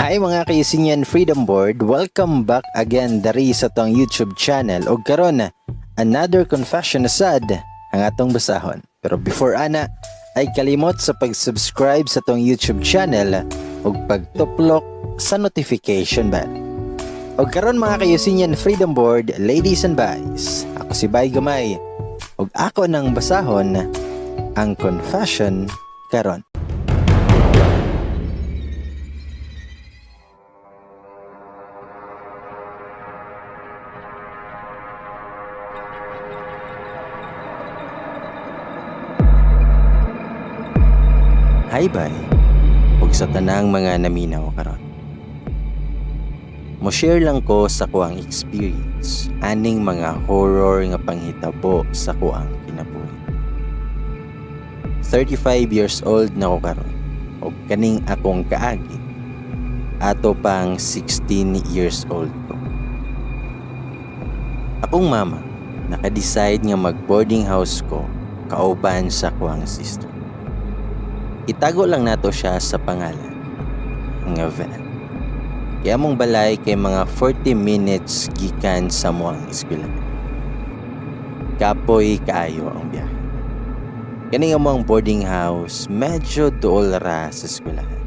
Hi mga kaisinyan Freedom Board, welcome back again dari sa tong YouTube channel og karon another confession asad ang atong basahon. Pero before ana ay kalimot sa pag-subscribe sa tong YouTube channel ug pagtuplok sa notification bell. Og karon mga kaisinyan Freedom Board, ladies and boys, ako si Bay Gamay ug ako nang basahon ang confession karon. Hi bye, ug sa tanang mga naminaw karon. Mo-share lang ko sa kuang experience aning mga horror nga panghitabo sa kuang kinabuhi. 35 years old na ko karon ug kaning akong kaagi ato pang 16 years old ko. Akong mama naka-decide nga mag-boarding house ko kauban sa kuang sister. Itago lang nato siya sa pangalan nga Vel. Kaya mong balay kay mga 40 minutes gikan sa muang eskwela. Kapoy kaayo ang biyahe. Kani nga muang boarding house medyo duol ra sa eskwelahan.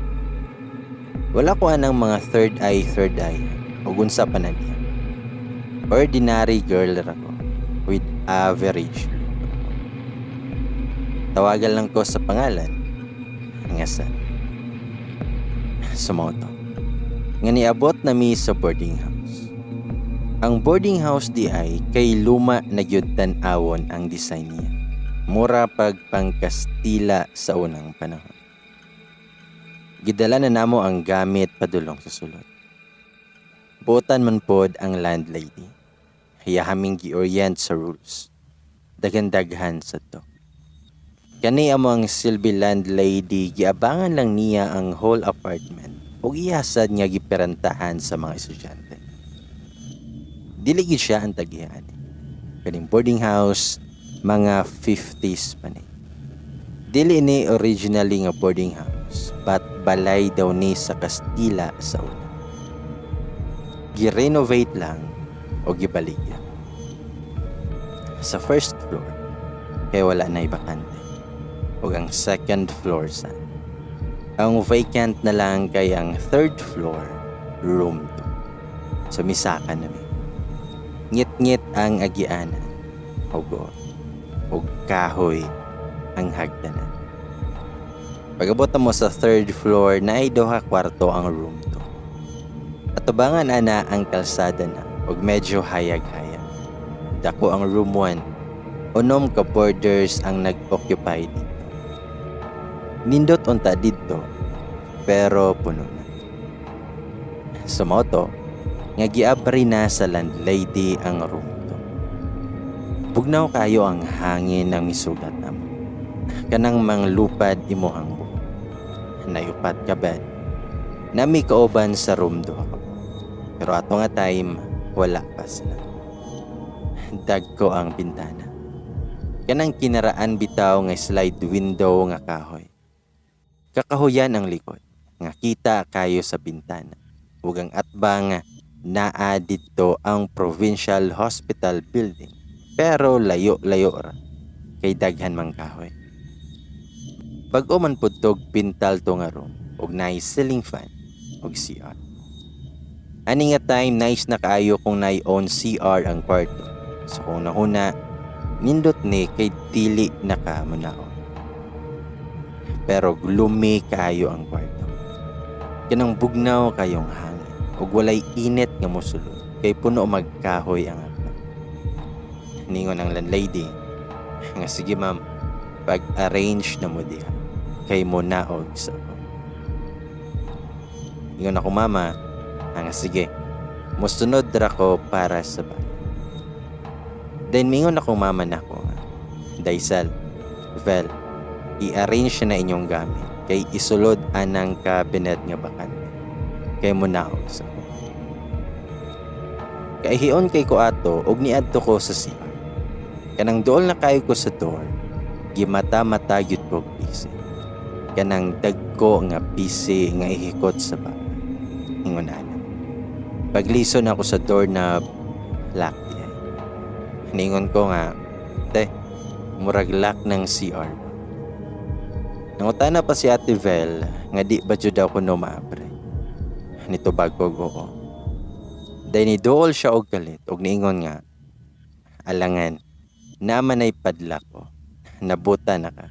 Wala ko anang mga third eye ug unsa pa na niya. Ordinary girl ra ko with average. Tawagan lang ko sa pangalan nga sa sumoto nga niabot na mi sa boarding house. Ang boarding house di ay kay luma na gyud tan-awon ang design niya, mura pag pangkastila sa unang panahon. Gidala na namo ang gamit padulong sa sulod. Buotan man pod ang landlady, kaya haming gi-orient sa rules, daghan-daghan sa to. Kani among silbi landlady, giabangan lang niya ang whole apartment ug iyasad nga giperantahan sa mga estudyante. Dili gid siya ang tagihan. Kaning boarding house mga 50s pa ni. Dili ni originally nga boarding house, but balay daw ni sa Kastila sa una. Gi-renovate lang o gibaligya. Sa first floor, kaya wala na ibakante. O ang second floor sa. Ang vacant na lang kay ang third floor, room 2. So misaka na mi. Ngit-ngit ang agianan. O kahoy ang hagdanan. Pag-abot mo sa third floor na ay duha kwarto ang room 2. Atubangan ana ang kalsada na ug medyo hayag-hayag. Dako ang room 1. Unom ka boarders ang nag-occupy dito. Nindot unta dito, pero puno na. Sumoto, nga giabri na sa landlady ang room to. Bugnaw kayo ang hangin ng misugat namo. Kanang manglupad imuhang buhok. Nayupat ka bed. Nami kauban sa room 2. Pero ato nga time, wala pa sila. Dagko ang bintana. Kanang kinaraan bitaw nga slide window nga kahoy. Kakahuyan ang likod, nga kita kayo sa bintana. Ug ang atbang naa dito ang Provincial Hospital Building, pero layo-layo ra, kay daghan mang kahoy. Bag-o man pudtog pintal to nga room, ug naay ceiling fan, ug CR. Ani nga time nice na kaayo kung naay own CR ang kwarto. So kung nahuna, nindot ni kay dili nakamunaon. Pero gloomy kayo ang kwarto. Kanang bugnaw kayong hangin ug walay init nga mosulod kay puno magkahoy ang atbang. Ningon ang landlady nga sige ma'am, pag-arrange na mo diha kay mo naog sa ako. Ningon ako mama nga sige, mosunod ra ko para sa bahay. Then mingon ako mama nako, Daisal, Vel, i-arrange na inyong gamit kay isulod anang cabinet nga bakante kay mo naog sa kay hiyon kay ko ato og niadto ko sa CR. Kanang dool na kayo ko sa door, gimata-mata gyud ko busy. Kanang dagko nga busy nga ihikot sa baba. Ingon ana. Paglison ako sa doorknob, lock diay. Ningon ko nga, te, murag lock ng CR. Nangutana pa si Ate Vel nga di ba jud ako no maabre. Nito bago oo. Dahil ni dool siya og galit og niingon nga, alangan, naman ay padlak ko, nabuta na ka.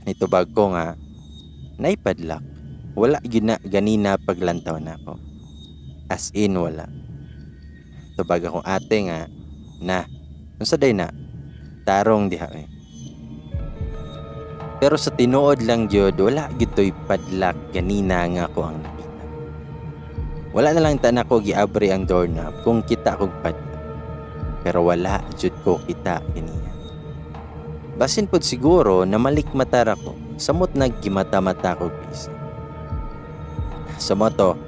Nito bago nga, naipadlak, wala gina ganina paglantaw na ako. As in wala. Tubag akong ate nga, na, unsa day na, tarong diha eh. Pero sa tinuod lang gyud wala gitoy padlak ganina nga ako ang nakita. Wala na lang tanan ko giabri ang doorknob kung kita kog padlak. Pero wala jud ko kita ganiya. Basin pod siguro na malikmatar ako samot naggimata-mata ko bisa. Sa moto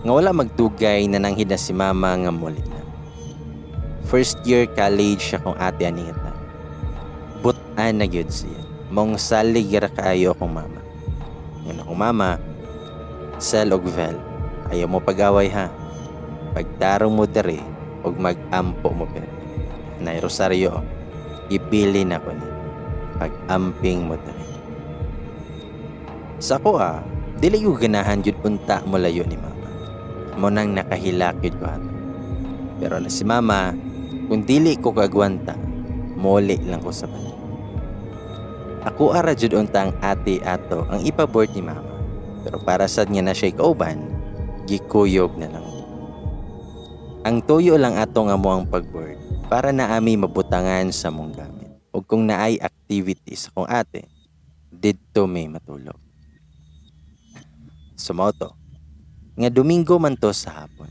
nga wala magdugay na nanghid na si mama nga muli na. First year college siya kong ate anita. Butan na gyud siya. Mong salig ra kaayo akong mama. Yun akong mama, Sel og Vel, ayaw mo pag-away ha. Pagtarong mo dere, og mag-ampo mo pero. Nay Rosario, ibilin ako ni. Pag-amping mo dere. Sa ko dili ko ganahan jud punta mo layo ni mama. Mo nang nakahilak jud ko ato. Pero na si mama, kung dili ko kagwanta, muli lang ko sa balay. Ako ara jud untang ate ato ang ipabort ni mama. Pero para sad niya na siya kauban, gikuyog na lang. Ang tuyo lang ato nga mo ang pagboard para na ami mabutangan sa mong gamit. Ug kung naay activities akong ate, didto may matulog. Sumoto. Nga Domingo man to sa hapon.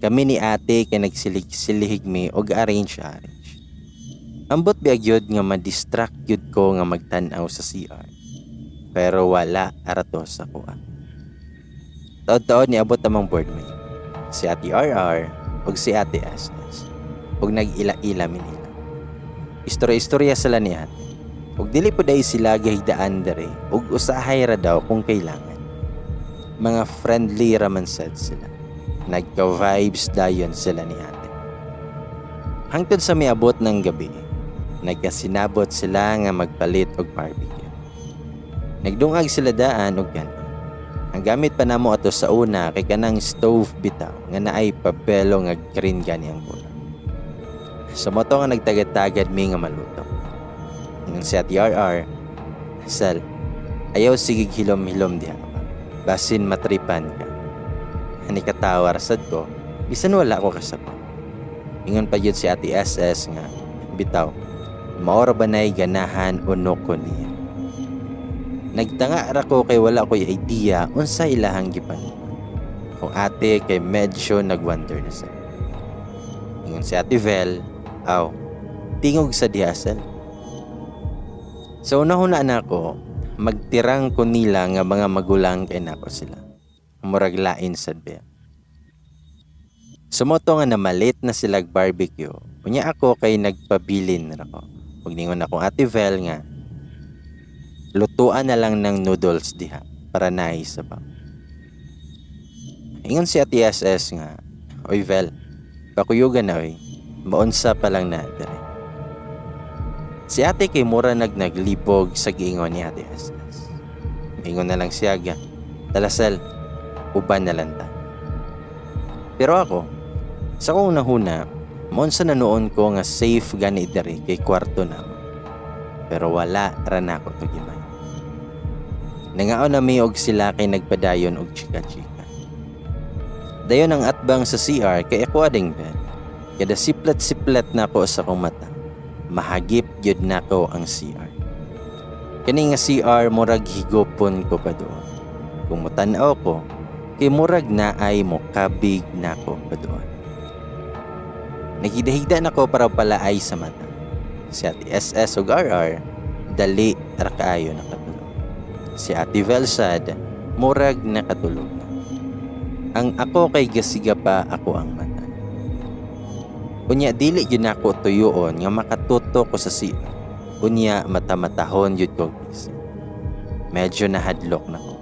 Kami ni ate kay nagsilig-silihig mi og arrange. Ambot biag yun nga ma-distract yun ko nga magtanaw sa CR. Pero wala arato sa kuha. Taod-taod ni abot amang boardmate. Si Ate RR o si Ate SS. O nag-ila-ila minila. Istorya-istorya sila ni ate. O dili po dahi sila gahigdaan dere o usahay ra daw kung kailangan. Mga friendly raman sad sila. Nagka-vibes dayon sila ni ate. Hangtod sa miabot ng gabi, nagkasinabot sila nga magpalit og barbecue. Nagdungag sila daan og ganon. Ang gamit pa namo ato sa una kay kanang stove bitaw nga naay papelo nga green gani ang bulan. Sa moto nga nagtagad-tagad mi nga maluto. Nang si Ate RR, Sal, ayaw sigig hilom-hilom diha ka. Basin matripan ka. Ani katawar sad ko, bisan wala ko kasapa. Ingon pa yun si Ate SS nga, bitaw, maora ba na'y ganahan o no ko niya. Nagtanga ra ko kay wala ko'y idea unsa ilahang gipanuman. Kung ate kay medyo nagwonder na sa. Ingon si Ate Vel, aw, tingog sa diasal. Sa una-una na ako, magtirang ko nila nga mga magulang kay nako sila. Murag lain sad ba. Sumoto nga namalit na sila barbecue. Unya ako kay nagpabilin ra ko. Ug ningon akong Ate Vel nga lutuan na lang ng noodles diha para naisabaw. Ingon si Ate SS nga, oy Vel, pakuyugan na oy. Maunsa pa lang na dere. Si ate kay mura naglibog sa giingon ni Ate SS. Ingon na lang siya ga, talasal, uban na lang ta. Pero ako, sa kong nahuna, maunsa na noon ko nga safe gani dere kay kwarto na. Pero wala ra na ako to gimay. Nangaon na may og sila kay nagpadayon og chika-chika. Dayon ang atbang sa CR kay ako ading bed. Kada siplat-siplat na ko sa kong mata. Mahagip gyud nako ang CR. Kani nga CR murag higopon ko pa doon. Kung mutan-aw ko, kay murag na ay mo kabig nako pa doon. Naghida-higda nako para palaay sa mata. Si Ate SS ug RR dali ra kaayo nakatulog. Si Ate Velsad murag nakatulog na. Ang ako kay gasiga pa ako ang mata. Unya dili gyud nako tuyoon nga makatuto ko sa CR. Unya mata-matahon yun ko gising. Medyo nahadlok na ko.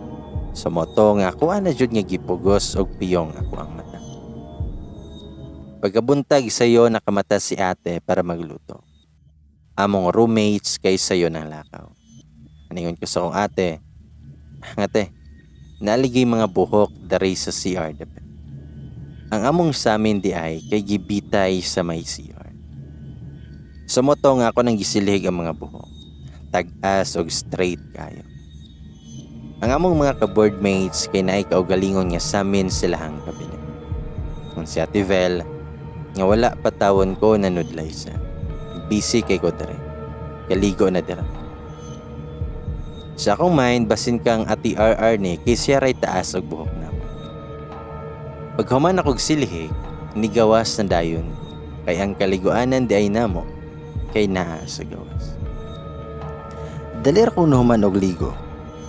Sumoto nga kuha na jud nga gipugos og piyong ako ang mata. Pagkabuntag sayo nakamata si ate para magluto. Among roommates kay sayo ng lakaw. Aningon ko sa kong ate, "Ate, naligay mga buhok dari sa CR dapat. Ang among sa amin di ay kay gibitay sa may CR." Sumoto nga ako nang gisilhig ang mga buhok. Tag-as og straight kayo. Ang among mga ka-boardmates kay naay kaugalingon nga sa amin silahang kabinet. Kung si Ate Vel, nga wala patawon ko na nudlay sa. Busy kay ko dere. Kaligo na dira. Sa akong mind, basin kang Ati RR ni kay siya ray taas og buhok na. Paghuman akong silhig, nigawas na dayon. Kay ang kaliguanan di ay namo, kay naa sa gawas. Dalir ko nuhuman og ligo,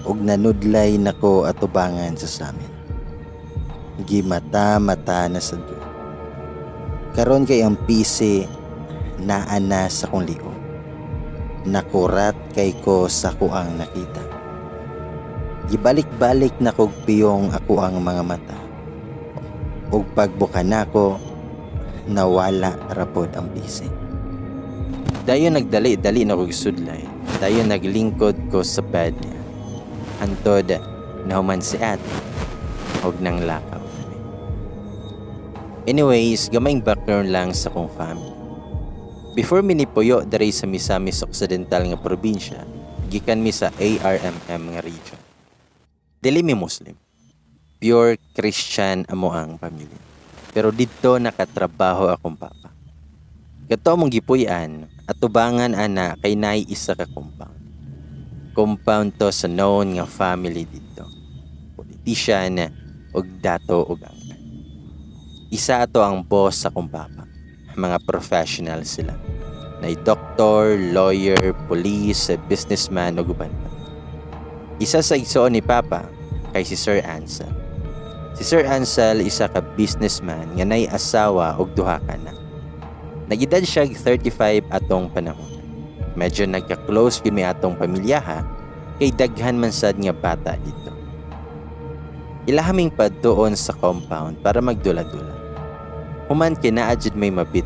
og nanudlay nako atubangan sa samin. Gimata-mata na sa do. Karon kay ang pisi naana sa kong ligo. Nakurat kay ko sa kuang nakita. Gibalik-balik na kog piyong ako ang mga mata. Ug pagbuka nako, nawala rapod ang pisi. Dayon nagdali-dali na kog sudlay. Dayon naglingkod ko sa bed niya. Hantod nahuman si ate og nang lakaw. Anyways, gamayng background lang sa kong family. Before minipuyo dari sa Misamis Occidental nga probinsya, gikan mi sa ARMM nga region. Dili mi Muslim. Pure Christian amo ang pamilya. Pero didto nakatrabaho akong papa. Kato mong gipuy-an, atubangan ana kay naay isa ka compound. Compound to sa known nga family didto. Politician og dato og angkan. Isa ato ang boss sa akong papa. Mga professional sila. Nay doktor, lawyer, police, businessman o guban pa. Isa sa igsoon ni Papa kay si Sir Ansel. Si Sir Ansel isa ka businessman nga nay asawa og duha ka anak. Nagedad siya 35 atong panahon. Medyo nagka-close gyud mi atong pamilyaha kay daghan man sad nga bata dito. Ilahaming padtuon sa compound para magdula-dula. Human kinaadjud may mabit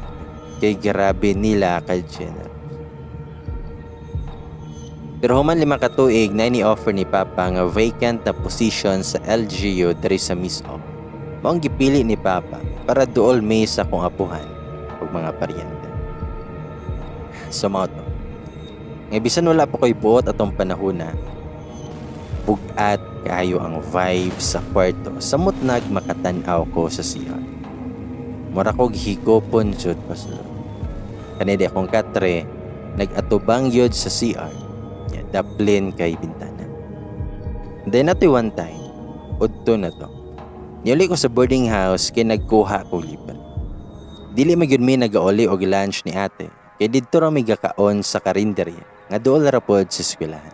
kay grabe nila ka generous. Pero human 5 ka tuig na ni-offer ni Papa nga vacant na position sa LGU diri sa Misop. Maong gipili ni Papa para duol may sa kong apuhan ug mga paryente. Sumoto. Nga bisan wala pa ko'y buot atong panahona, bugat kayo ang vibe sa kwarto samot makatan-aw ko sa CR. Mura kog higopon jud pasulod. Kanidi akong katre, nag-atubang yod sa CR. Daplin kay bintana. Then nato one time, udto na to. Niuli ko sa boarding house kay nagkuha ko libre. Dili magyud mi nagauli og lunch ni ate. Kay didto ra mi gakaon sa karinderya nga duol ra pod sa eskwelahan.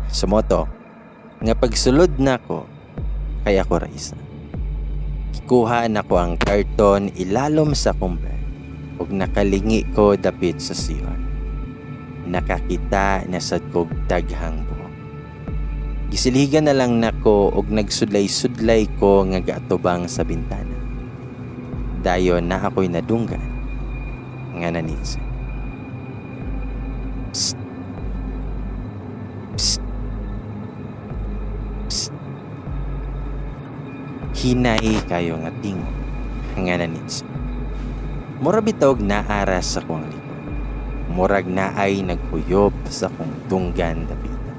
Sumoto, nga pagsulod nako kay ako ra isa. Kuha na ko ang karton ilalom sa akong bed ug nakalingi ko dapit sa CR. Nakakita na sad kog daghang buhok. Gisilhigan na lang nako ug nagsudlay-sudlay ko nga gaatubang sa bintana. Dayon na ako'y nadunggan nga nanitsa. Psst. Psst. Psst. Hinay kayo nga tingog nga nanitsa. Mura bitog naaras sa kong likod. Murag naay nagkuyop sa kong tunggan dapita.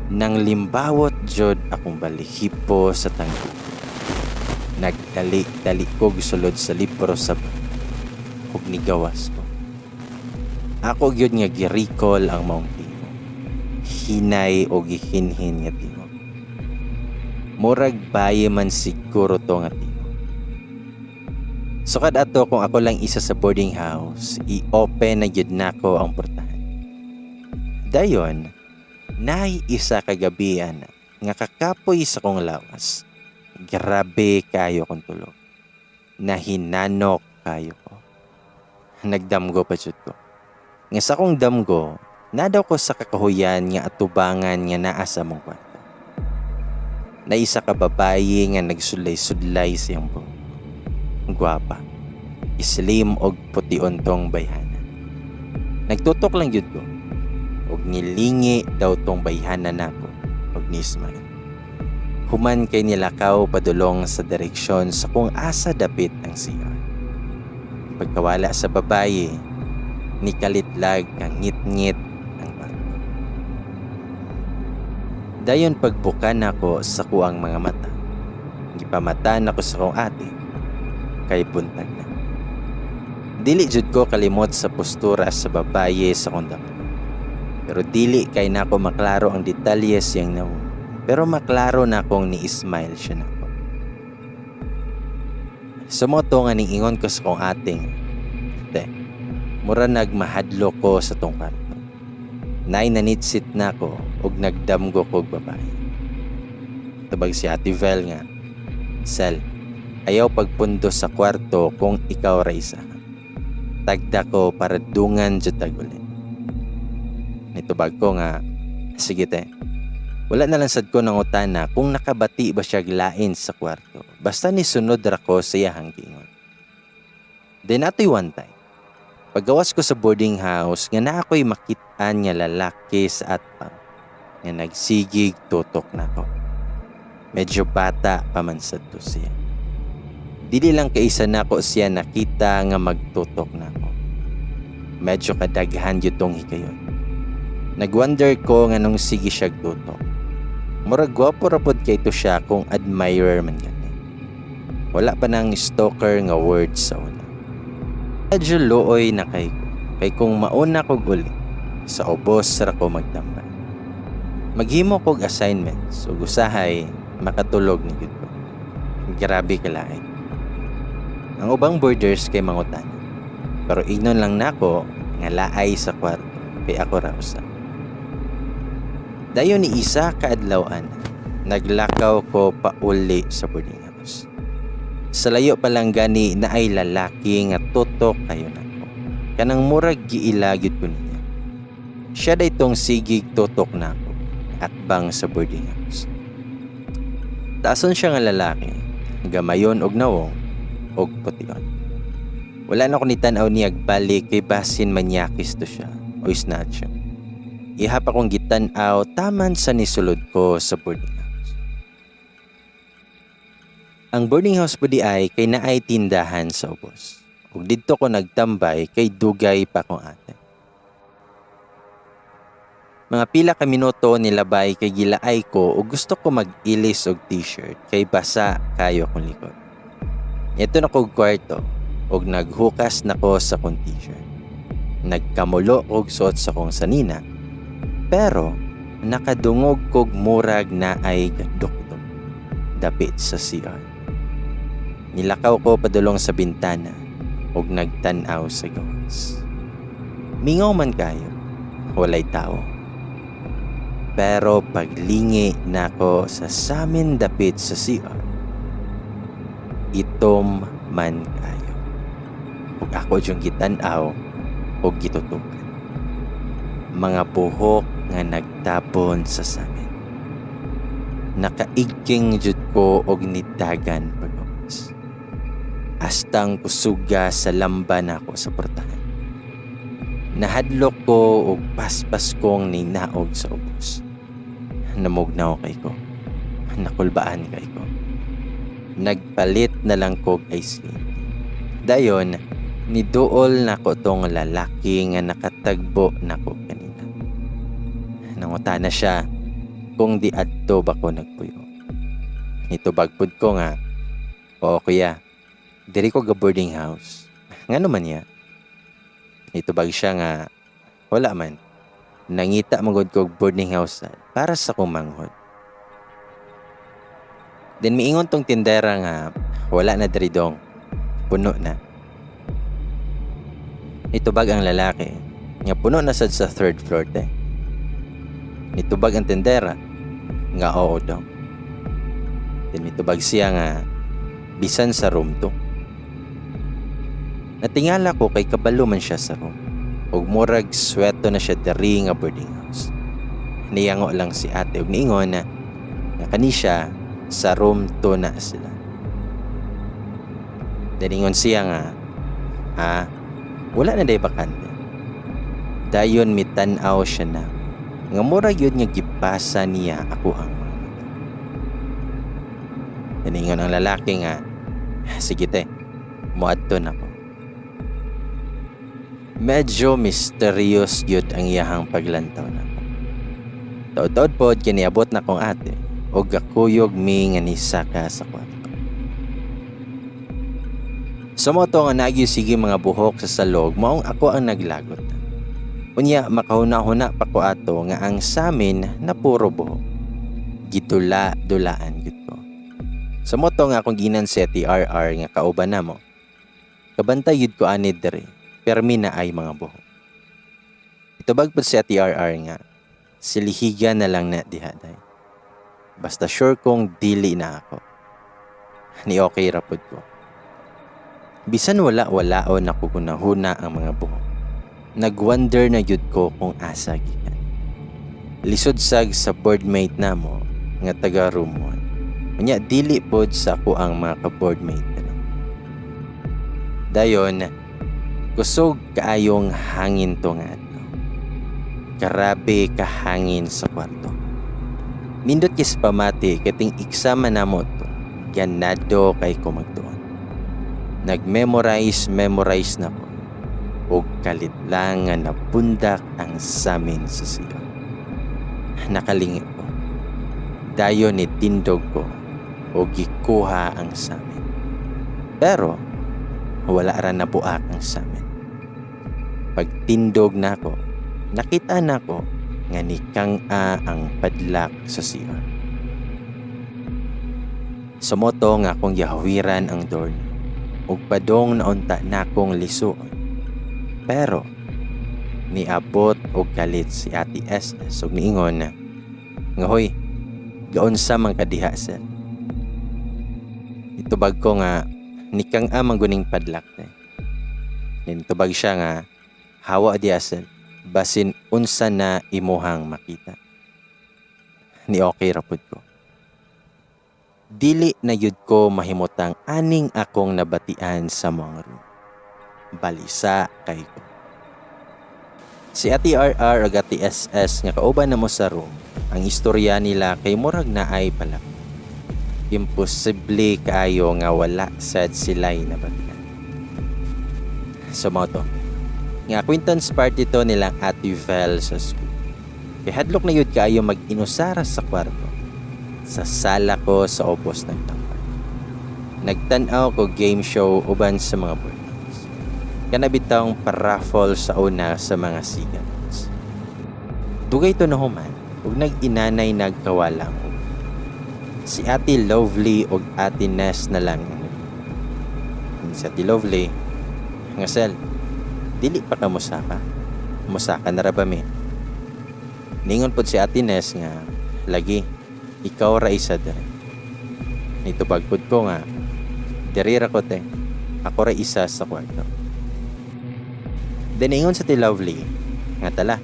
Nang limbawot jod akong balihipo sa tangko. Nagdali-dali kog sulod sa libro sa ug nigawas ko. Ako gyud nga giricall ang maong tingog. Hinay o gihinhin nga tingog. Murag baye man siguro to nga tingog. Sukad ato kung ako lang isa sa boarding house, i-open na gyud nako ang portahan. Dayon, naay isa kagabihan nga kakapoy sa kong lawas. Grabe kayo kong tulog. Nahinanok kayo ko. Nagdamgo pa jud ko. Nga sa kong damgo, nadaw ko sa kakahuyan nga atubangan nga naa sa mong kwarto. na isa ka babayi nga nagsulay-sudlay siyang buhok. Gwapa, islim og pution tong bayhana. Nagtutok lang yun ko, og nilingi daw tong bayhana nako, og nismay. Human kay nilakaw padulong sa direksyon sa kung asa dapit ang CR. Pagkawala sa babayi, nikalitlag kang ngit-ngit ang kwarto. Dayon pagbuka nako sa kuang mga mata, gipamatan ako sa kong ate, kay buntag na. Dili jud ko kalimot sa postura sa babaye sa kondam. Pero dili kay nako maklaro ang detalye siyang naw. Pero maklaro na kong ni-smile siya nako. Sumoto nga niingon ko sa kong ating, te, mura nagmahadlo ko sa tong kwarto. Nay nanitsit na ko ug nagdamgo kog babae. Tabag si Ate Vel nga, Sel, ayaw pagpundo sa kwarto kung ikaw Raisa. Tagda ko para dungan dyan tagulit. Nitubag ko nga, sige te, wala na lang sad ko ng utana kung nakabati ba siya glain sa kwarto. Basta ni sunod ra ko sa iyahang gingon. Then ato'y one time, paggawas ko sa boarding house nga na ako'y makitaan nga lalaki sa atpang nga nagsigig tutok na ko. Medyo bata pa man sad to siya. Dili lang kaisa nako siya nakita nga magtutok nako. Medyo kadaghan yutong hikayon. Nagwonder ko nga nung sige siya tutok. Murag gwapo rapod kay to siya kung admirer man gani. Wala pa nang stalker nga words sa una. Medyo looy na kay ko. Kay kung mauna kog uli, sa ubos ra ko magtambay. Maghimo kog assignments ug usahay makatulog ni gud ko. Grabe kalain. Ang ubang boarders kay mangutan. Pero ignon lang nako nga laay sa kwarto kay ako ra usa. Dayon ni isa kaadlawan, naglakaw ko pauli sa boarding house. Sa layo pa lang gani na ay lalaki nga tutok kayo nako. Kanang murag giilagid ko niya. Siya daytong sigig tutok nako at bang sa boarding house. Taason siya nga lalaki, gamayon og nawong og pution. Wala na ko ni tanaw niyag balik kay basin manyakis to siya o snatcher. Iha pa kong gitanaw taman sa nisulod ko sa boarding house. Ang boarding house po di ay kay naay tindahan sa ubos. Ug didto ko nagtambay kay dugay pa kong ate. Mga pila ka minuto nilabay kay gilaay ko ug gusto ko mag-ilis og t-shirt kay basa kayo kong likod. Ito na kog kwarto og naghukas na ko sa kong t-shirt. Nagkamulo og suot sa kong sanina, pero nakadungog kog murag na ay gadukdok dapit sa CR. Nilakaw ko padulong sa bintana og nagtanaw sa gawas. Mingaw man kayo, walay tao. Pero paglingi nako sa samin dapit sa CR, itom man kayo. Ug ako yung gitanaw o gitutukan. Mga buhok nga nagtapon sa samin. Nakaigking jud ko og nitagan pagawas. Astang kusuga sa lamba nako sa portahan. Nahadlok ko og paspas kong ninaog sa ubos. Namugnaw kay ko. Nakulbaan kay ko. Nagpalit na lang kog ice cream. Dayon, niduol na ko tong lalaki nga nakatagbo na ko kanina. Nangutana siya kung di adto ba ko nagpuyo. Nitubagpod ko nga, oo kuya, diri ko ga boarding house. Nga naman niya. Nitubag siya nga, wala man. Nangita magod ko boarding house para sa kumanghod. Then miingon tong tindera nga, wala na diri dong. Puno na. Nitubag ang lalaki, nga puno na sad sa third floor te. Nitubag ang tindera, nga oo daw. Then nitubag siya nga, bisan sa room to. Natingala ko kay kabalo man siya sa room. Ug murag sweto na siya diri nga boarding house. Niyango lang si ate ug niingon na kani siya sa room 2 na sila. Daningon siya nga, wala na day bakante. Dayon mitanaw siya na, nga mura yun nga gipasa niya ako ang mga mata. Daningon ang lalaki nga, sige te, muadto na ko. Medyo mysterious yun ang iyahang paglantaw na ko. Taod-taod po, kiniabot na kong ate, o gakuyog mi nga nisaka sa kwarto. Sumoto nga nagyo sige mga buhok sa salog, maong ako ang naglagot. Unya, makahuna-huna pa ko ato nga ang samin na puro buhok. Gitula-dulaan gid ko. Sumoto nga akong ginan si TRR nga kauban na mo. Kabantay yun ko anid dere, permi na ay mga buhok. Itubag po si TRR nga, silihiga na lang na dihaday. Basta sure kong dili na ako. Ni okay rapod ko. Bisan wala-walaon ako kunahuna ang mga buhok. Nagwonder na yun ko kung asa gikan. Lisod sag sa boardmate na mo nga taga room 1. Unya dili pod sa ako ang mga ka-boardmate na. Dayon, kusog kaayong hangin to nga ato. Karabe ka hangin sa kwarto. Nindot kis pamati kating iksama na mo to. Ganado kay kumagtuon. Nag-memorize na po. O kalit lang nga napundak ang samin sa siya. Nakalingit ko. Dayon ni tindog ko o gikuha ang samin. Pero wala ra na buak ang samin. Pagtindog na ko, nakita na ko nga ni Kang-a ang padlak sa siya. Sumoto nga akong yahawiran ang door na. Ug padong naunta na akong lisuon. Pero niabot og galit si Ate SS ug niingon na nga hoy, gaon sa man kadiha sir. Itubag ko nga ni Kang-a mangguning padlak na. Nitubag siya nga hawa diya sir, basin unsa na imuhang makita. Ni okay rapod ko. Dili na yud ko mahimutang aning akong nabatian sa mga room. Balisa kay ko. Si Ate RR ug Ate SS nga kauban na mo sa room, ang istorya nila kay murag na ay pala. Imposible kaayo nga wala sad sila'y nabatian. Sumoto. Nga acquaintance party to nilang Ate Vel sa school. Kay hadlok na yud kaayo mag-inusara sa kwarto. Sa sala ko sa obos ng tampay. Nagtanaw ko game show uban sa mga boardmates. Kanabitang paraffol sa una sa mga sigats. Dugay to na human ug nag-inanay nagkawalang. Si Ate Lovely ug Ate Ness na lang. Si Ate Lovely, nga sel, dili pa ka musaka. Musaka na ra ba mi? Ningon pod si Ate Ness nga, lagi, ikaw ra isa dere. Nitubag pod ko nga, diri ra ko te, ako ra isa sa kwarto. Deningon sa Ate Lovely, nga tala,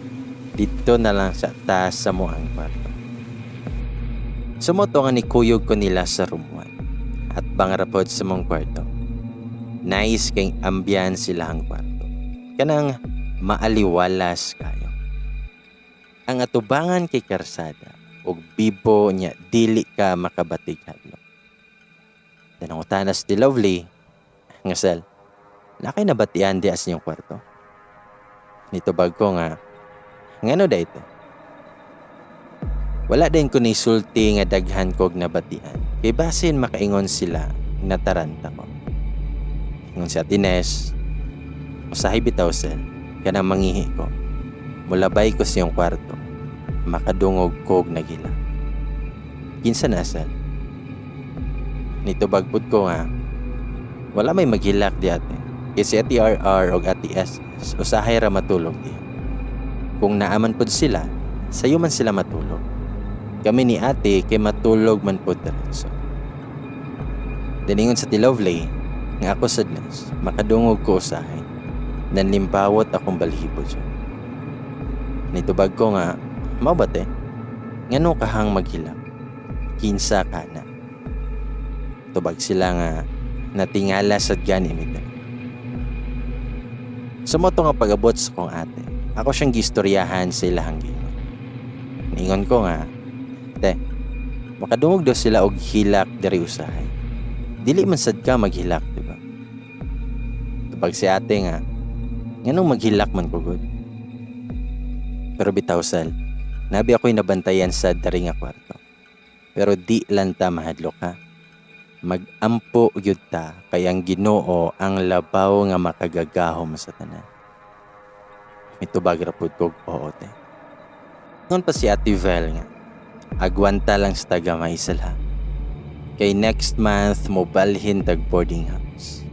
dito na lang sa taas sa mo ang kwarto. Sumoto nga ni kuyog ko nila sa room 1 at bangarapod sa mong kwarto. Nice kayong ambiance sila ang kwarto. Kanang maaliwalas kayo. Ang atubangan kay karsada ug bibo niya dili ka makabatig hadlok. Nanangutanas ti Lovely nga sel. Nakay nabatian di as niyong kwarto. Nitubag ko nga ngano dayto? Wala din ko ni sulti nga daghan kog nabatian. Kay basin makaingon sila na taranta ko. Ingon si Ate Ness, usahay bitaw sel, kanang mangihi ko. Mulabay ko siyang kwarto. Makadungog kog nagila. Kinsa na sel? Nitubagpod ko nga, wala may maghilak di ate. Kay si Ate RR o Ate SS, usahay ra matulog di. Kung naaman pod sila, sayo man sila matulog. Kami ni ate kay matulog man pod diretso. Daningon sa Ate Lovely, nga ako sadness, makadungog ko usahay. Nanlimpawot akong balhibo siya. Nitubag ko nga, mao ba te? Ngano kahang maghilak? Kinsa ka na? Tubag sila nga natingala sa ganimid. Sumoto nga pag-abot sa kong ate. Ako siyang gistoryahan sa ilahang gingon. Ningon ko nga, te, makadungog daw sila og hilak diri usahay. Dili man sad ka maghilak, diba? Tubag si ate nga, nganong maghilak man ko gud. Pero bitaw sal, nabi ako'y nabantayan sa dari nga kwarto. Pero di lang ta mahadlok ha. Mag-ampo yun ta kay ang Ginoo ang labaw nga makagagahom sa tanan. Mitubag rapod kog oo te. Ngon pa si Ate Vel nga, agwanta lang sa tagamay sila. Kay next month mo balhin tag boarding house.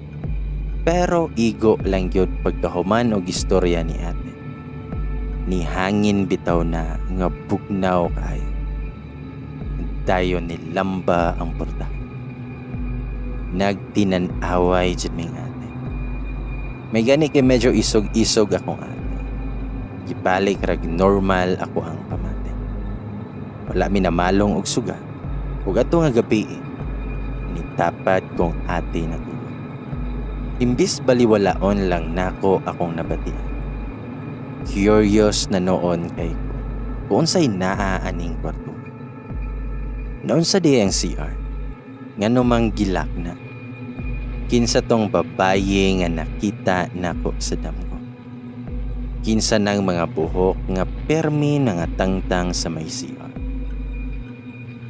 Pero igo lang yun pagkahuman og istorya ni ate. Ni hangin bitaw na nga bugnaw kayo. Dayon ni lamba ang portahan. Nagtinan-away dyan ming ate. May gani kay medyo isog-isog akong ate. Gibalik rag normal ako ang pamate. Wala minamalong og suga. Ug ato nga gabi, nitapat kong ate na tulog. Imbis baliwalaon lang nako akong nabatian. Curious na noon kay ko kung unsay naaaning kwarto. Noon sa di ang CR, ngano mang gilak na. Kinsa tong babaye nga nakita nako sa damgo. Kinsa nang mga buhok nga permi nga tangtang sa may CR.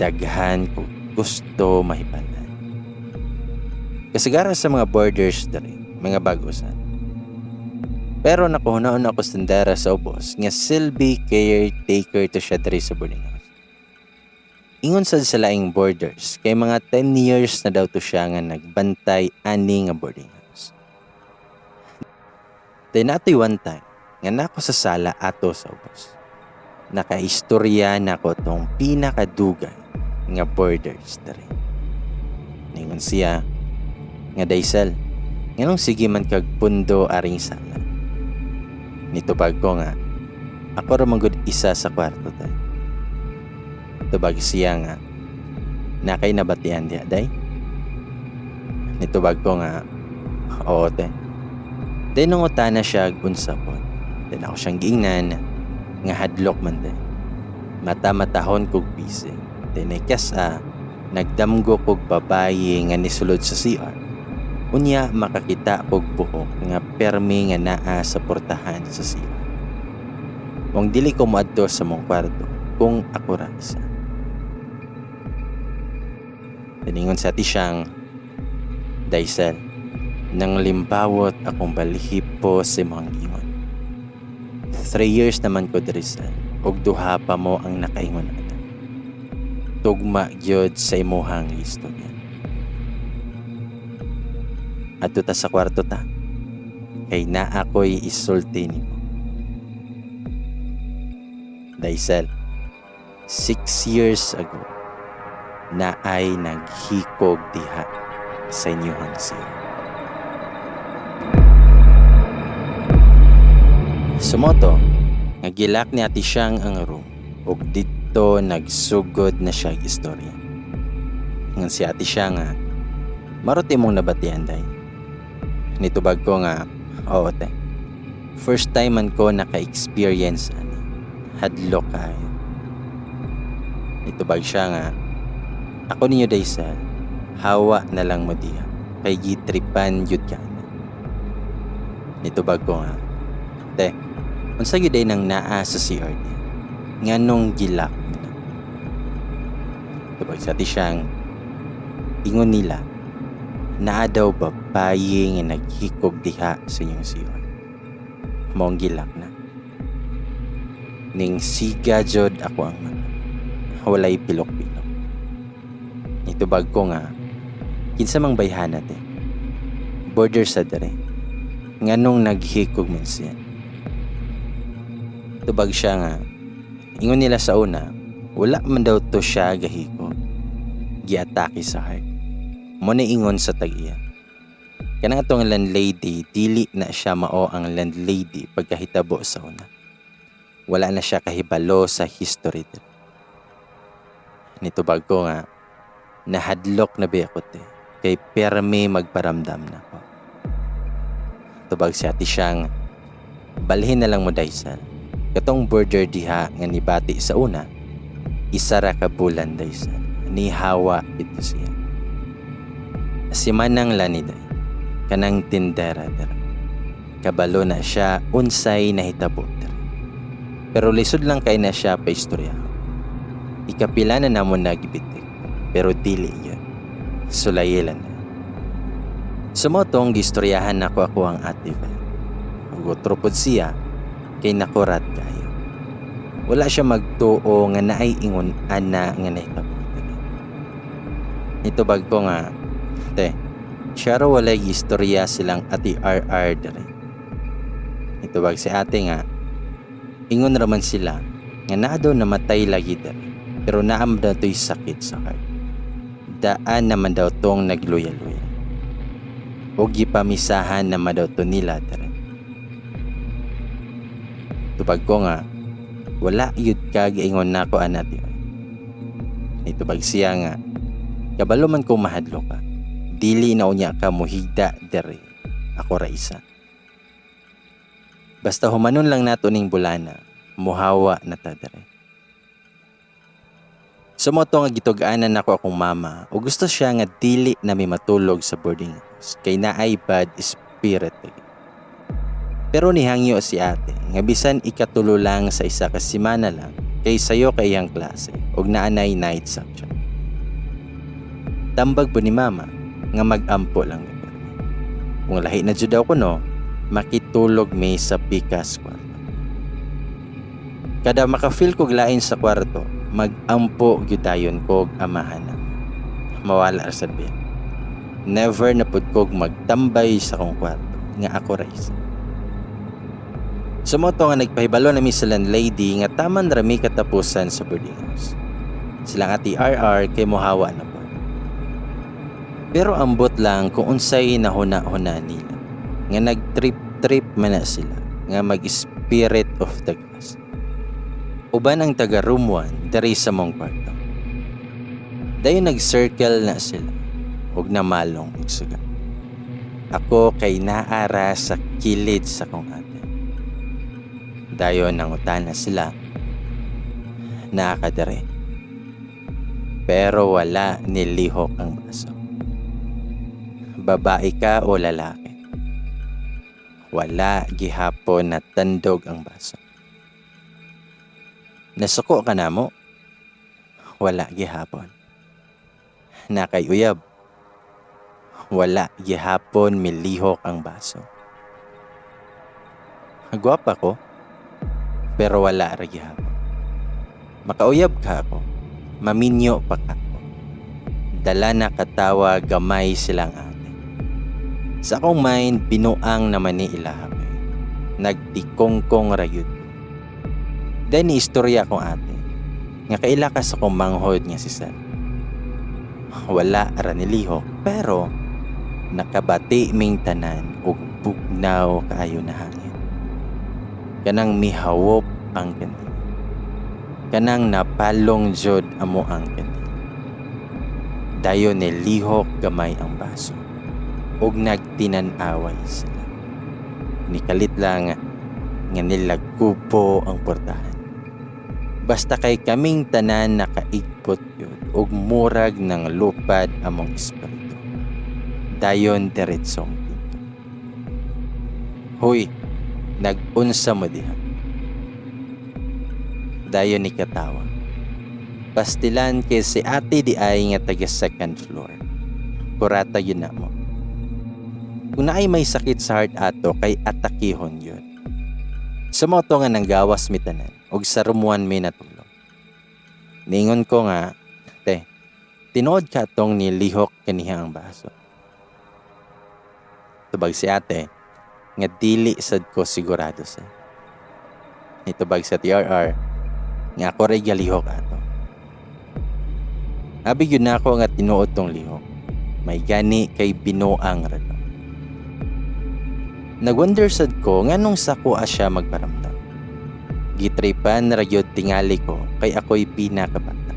Daghan ko gusto mahibalan. Kasagara sa mga borders dali, mga bagusan. Pero nakuhunaon ako sandara sa ubos nga silbi caretaker to siya diri sa boarding house. Ingon sad sa laing borders kay mga 10 years na daw to siya nga nagbantay ani nga boarding house. Then natoy one time nga nako sa sala ato sa ubos. Nakaistorya nako tong pinakadugay nga borders diri. Ningon siya nga Daisel, nganong sige man kag pundo aring sala. Nitubag ko nga ako ra manggod isa sa kwarto tayo. Tubag siya nga, nakay nabatian diya, day? Nitubag ko nga, oo, te. Day nung utana siya unsa po. Then ako siyang giingnan, nga hadlok man day. Mata-matahon kog busy. Then ikasa, nagdamgo kog babaye nga nisulod sa CR. Unya makakita kog buhok nga permi nga naa sa portahan sa CR. Kung dili ko moadto sa mong kwarto, kung ako ra isa. Tiningon sa ati siyang, Daisel, nang limbawot akong balhipo sa imong ingon. 3 years naman ko Daisel, og duha pa mo ang nakaingon ana. Tugma gyud sa imuhang istorya. Adto ta sa kwarto ta, kay naa ko'y isulti nimo. Daisel, 6 years ago, na ay naghikog diha sa inyong siya. Sumoto, nagilak ni ati siyang ang room ug dito nagsugod na siya istorya. Ngan si ati siya nga, maruti mong nabatian day. Nitubag ko nga, oo te. First time man ko naka-experience ani. Hadlok kayo. Nitubag siya nga, ako ninyo Daisel, hawa na lang mo diya, kay gitripan yun ka na. Nitubag ko nga, te, unsa yun day nang naa sa CR niya, nga nung gilak mo na. Nitubag sa ti siyang, ingon nila, naa daw babaye nga naghikog diha sa inyong CR. Mong gilak na. Ning siga jod ako ang mata, walay pilok-pilok. Nitubag ko nga, kinsa mang bayhana te. Border sa dere. Nganong naghikog man siya. Tubag siya nga, ingon nila sa una, wala man daw to siya gahikog. Giatake sa heart. Muna ingon sa tag-iya. Kanang atong landlady, dili na siya mao ang landlady pagkahitabo sa una. Wala na siya kahibalo sa history dere. Nitubag ko nga, nahadlok na ba ako te. kay permi magparamdam na ko. Tubag si ati siyang balhin na lang mo daysal. Katong border diha nga nibati sa una, isa ra ka bulan daysal. Ni hawa ito siya. Si manang laniday, kanang tindera dira. Kabalo na siya unsay nahitabo dira. Pero lisod lang kay na siya pa istorya. Ikapila na namon nagibitik, pero dili yun. Sulayilan na. Sumotong gistoryahan ako ang ate ba. Ugotropod siya, kay nakurat kayo. Wala siya magtuo nga naay ingon ana nga nahitabo. Ito bag ko nga, siya raw walay istorya silang ati RR dere. Ito bag si ate nga, ingon raman sila, nga naa daw namatay lagi dere, pero naam daw to'y sakit sa heart. Daan naman daw tong nagluya-luya. O gipamisahan naman daw to nila dere. Ito bag ko nga, wala yun kag ingon na ko anat yun. Ito bag siya nga, kabalo man kung mahadlo ka, dili na unya ka muhigda dere, ako ra isa. Basta humanon lang nato ning bulana, muhawa na ta dere. Sumoto nga gitug-anan ako akong mama, o gusto siya nga dili na may matulog sa boarding house, kay naay bad spirit. Pero nihangyo si ate, nga bisan ikatulo lang sa isa ka semana lang, kay sayo kayang klase, og naanay night subject. Tambag po ni mama, nga mag-ampo lang ni Permi. Kung lahi na jud ako no, makitulog may sa pikas kwarto. Kada makafeel kog lain sa kwarto, mag-ampo gyudayon kog amahan na. Mawala ra sad biya. Never na pud kog magtambay sa kong kwarto, nga ako ra isa. Sumoto nga nagpahibalo na mi sa landlady nga taman rami katapusan sa boarding house. Silang ati RR kay mohawa na po. Pero ambot lang kung unsay nahuna-huna nila. Nga nag-trip-trip man na sila. Nga mag-spirit of the glass. Uban ang taga room 1 dari sa mong kwarto. Dayon nag-circle na sila. Huwag na malong igsuga. Ako kay naara sa kilid sa kong ate. Dayon nangutan na sila. Nakakadere. Pero wala nilihok ang baso. Babae ka o lalaki? Wala gihapon na tandog ang baso. Nasuko ka na mo? Wala gihapon. Nakayuyab? Wala gihapon milihok ang baso. Gwapa ko, pero wala ra gihapon. Makauyab ka ako, maminyo pa ka ako. Dala na katawa gamay silang ate. Sa akong mind, binuang naman ni ilahabe. Nagtikongkong rayod. Then istorya kong ate, nga kailakas akong manghod nga si Sir. Wala ra nilihok, pero nakabati ming tanan og bugnaw kaayo na hangin. Kanang mihawop ang kandil. Kanang napalong jod amo ang kandil. Dayon nilihok gamay ang baso. Og nagtinan-away sila. Nikalit lang nga nilagkupo ang portahan. Basta kay kaming tanan nakaigpot yun og murag ng lupad among espiritu. Dayon diretsong dito. Hoy, nag-unsa mo diha? Dayon ni katawa. Pastilan kay si ate di ay nga taga second floor. Kurata yun na mo. Kung naay may sakit sa heart ato kay atakihon yun. Sumoto nga nang gawas mi tanan og sa rumuan mi natulog. Ningon ko nga, tinuod ka tong nilihok kaniya ang baso. Tubag si ate, nga dili sad ko sigurado sa. Itubag sa TRR, nga ako ray galihok ato. Abi yun na ako nga tinuod tong lihok. May gani kay binuang ra. Nagwonder sad ko nganong sako asya magparamdam. Gitripan ra gyud tingali ko kay ako'y pinakabata.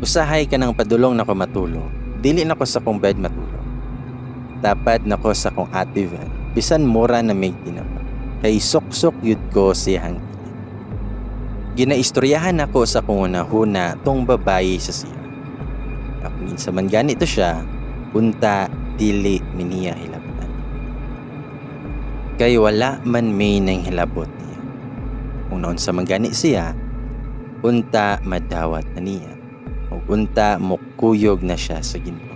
Usahay ka ng padulong na ko matulog, Dili na ko sa kong bed matulog. Tapad na ko sa kong ativan. Bisan mura na may tinapa. Kay sok-sok yun ko siyang kilid. Ginaistoryahan ako sa kong unahuna tong babae sa siya. Ako minsan man ganito siya, punta dili miniya hilabtan. Kay wala man may nang hilabot niya. Kung noon sa manggani siya, punta madawat na niya. O punta mukuyog na siya sa Ginoo.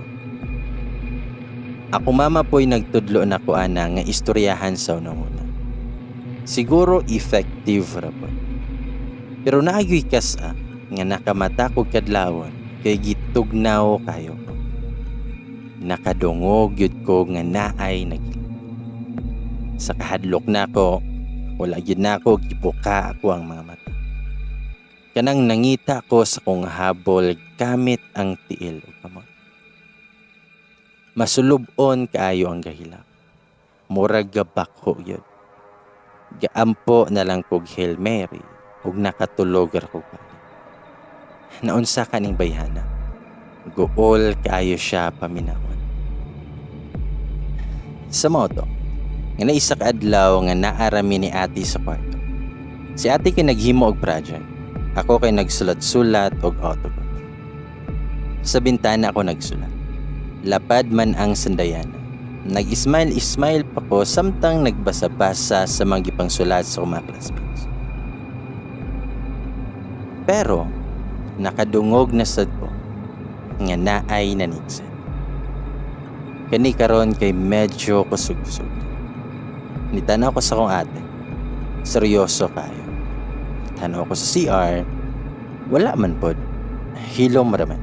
Ako mama po'y nagtudlo na ko ana nga istoryahan sa unang-una. Siguro effective ra po. Pero naayoy kasa nga nakamata ko kadlawon kay gitugnaw kayo ko. Nakadungog yun ko nga naay nagilid. Sa kahadlok na ko, wala yun na ko gibuka ako ang mga mata. Kanang nangita ko sa kong habol gamit ang tiil o kamot. Masulubon kaayo ang gahilak. Murag gabakho yun. Gaampo na lang kog Hail Mary ug nakatulog ra ko balik. Naunsa kaning bayhana. Gool kaayo siya paminawon. Sa moto, nga naisa ka adlaw nga naarami ni ate sa kwarto. Si ate kay naghimo og project. Ako kay nagsulat-sulat og autograph. Sa bintana ako nagsulat. Lapad man ang sandayana. Nag-smile pa ko samtang nagbasa-basa sa mga gipangsulat sa mga classmates. Pero, nakadungog na sad ko nga naay nanigsan. Kani karon kay medyo kusog-kusog. Nitanaw ko sa kong ate. Seryoso kayo. Tanaw ko sa CR. Wala man pod. Hilom raman.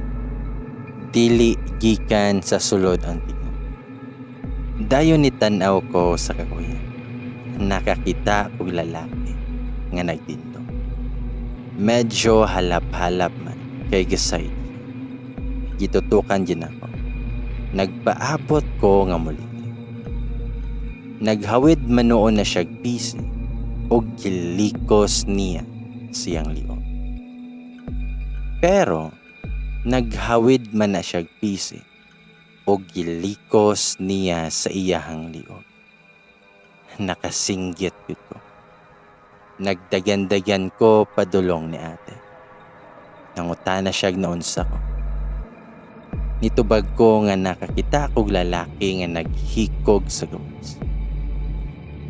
Dili gikan sa sulod ang tingog. Dayon ni tanaw ko sa kakuya. Nakakita og lalaki nga nagtinto. Medyo halap-halap man kay giside. Gitutukan din ako. Nagpaabot ko nga muli. Naghawid man noon na siyag pisi og gilikos niya siyang liog. Pero naghawid man na siyag pisi o gilikos niya sa iyahang liog. Nakasinggit yun ko. Nagdagan-dagan ko padulong ni ate. Nangutana siyag naunsa ko. Nitubag ko nga nakakita kog lalaki nga naghikog sa gawas.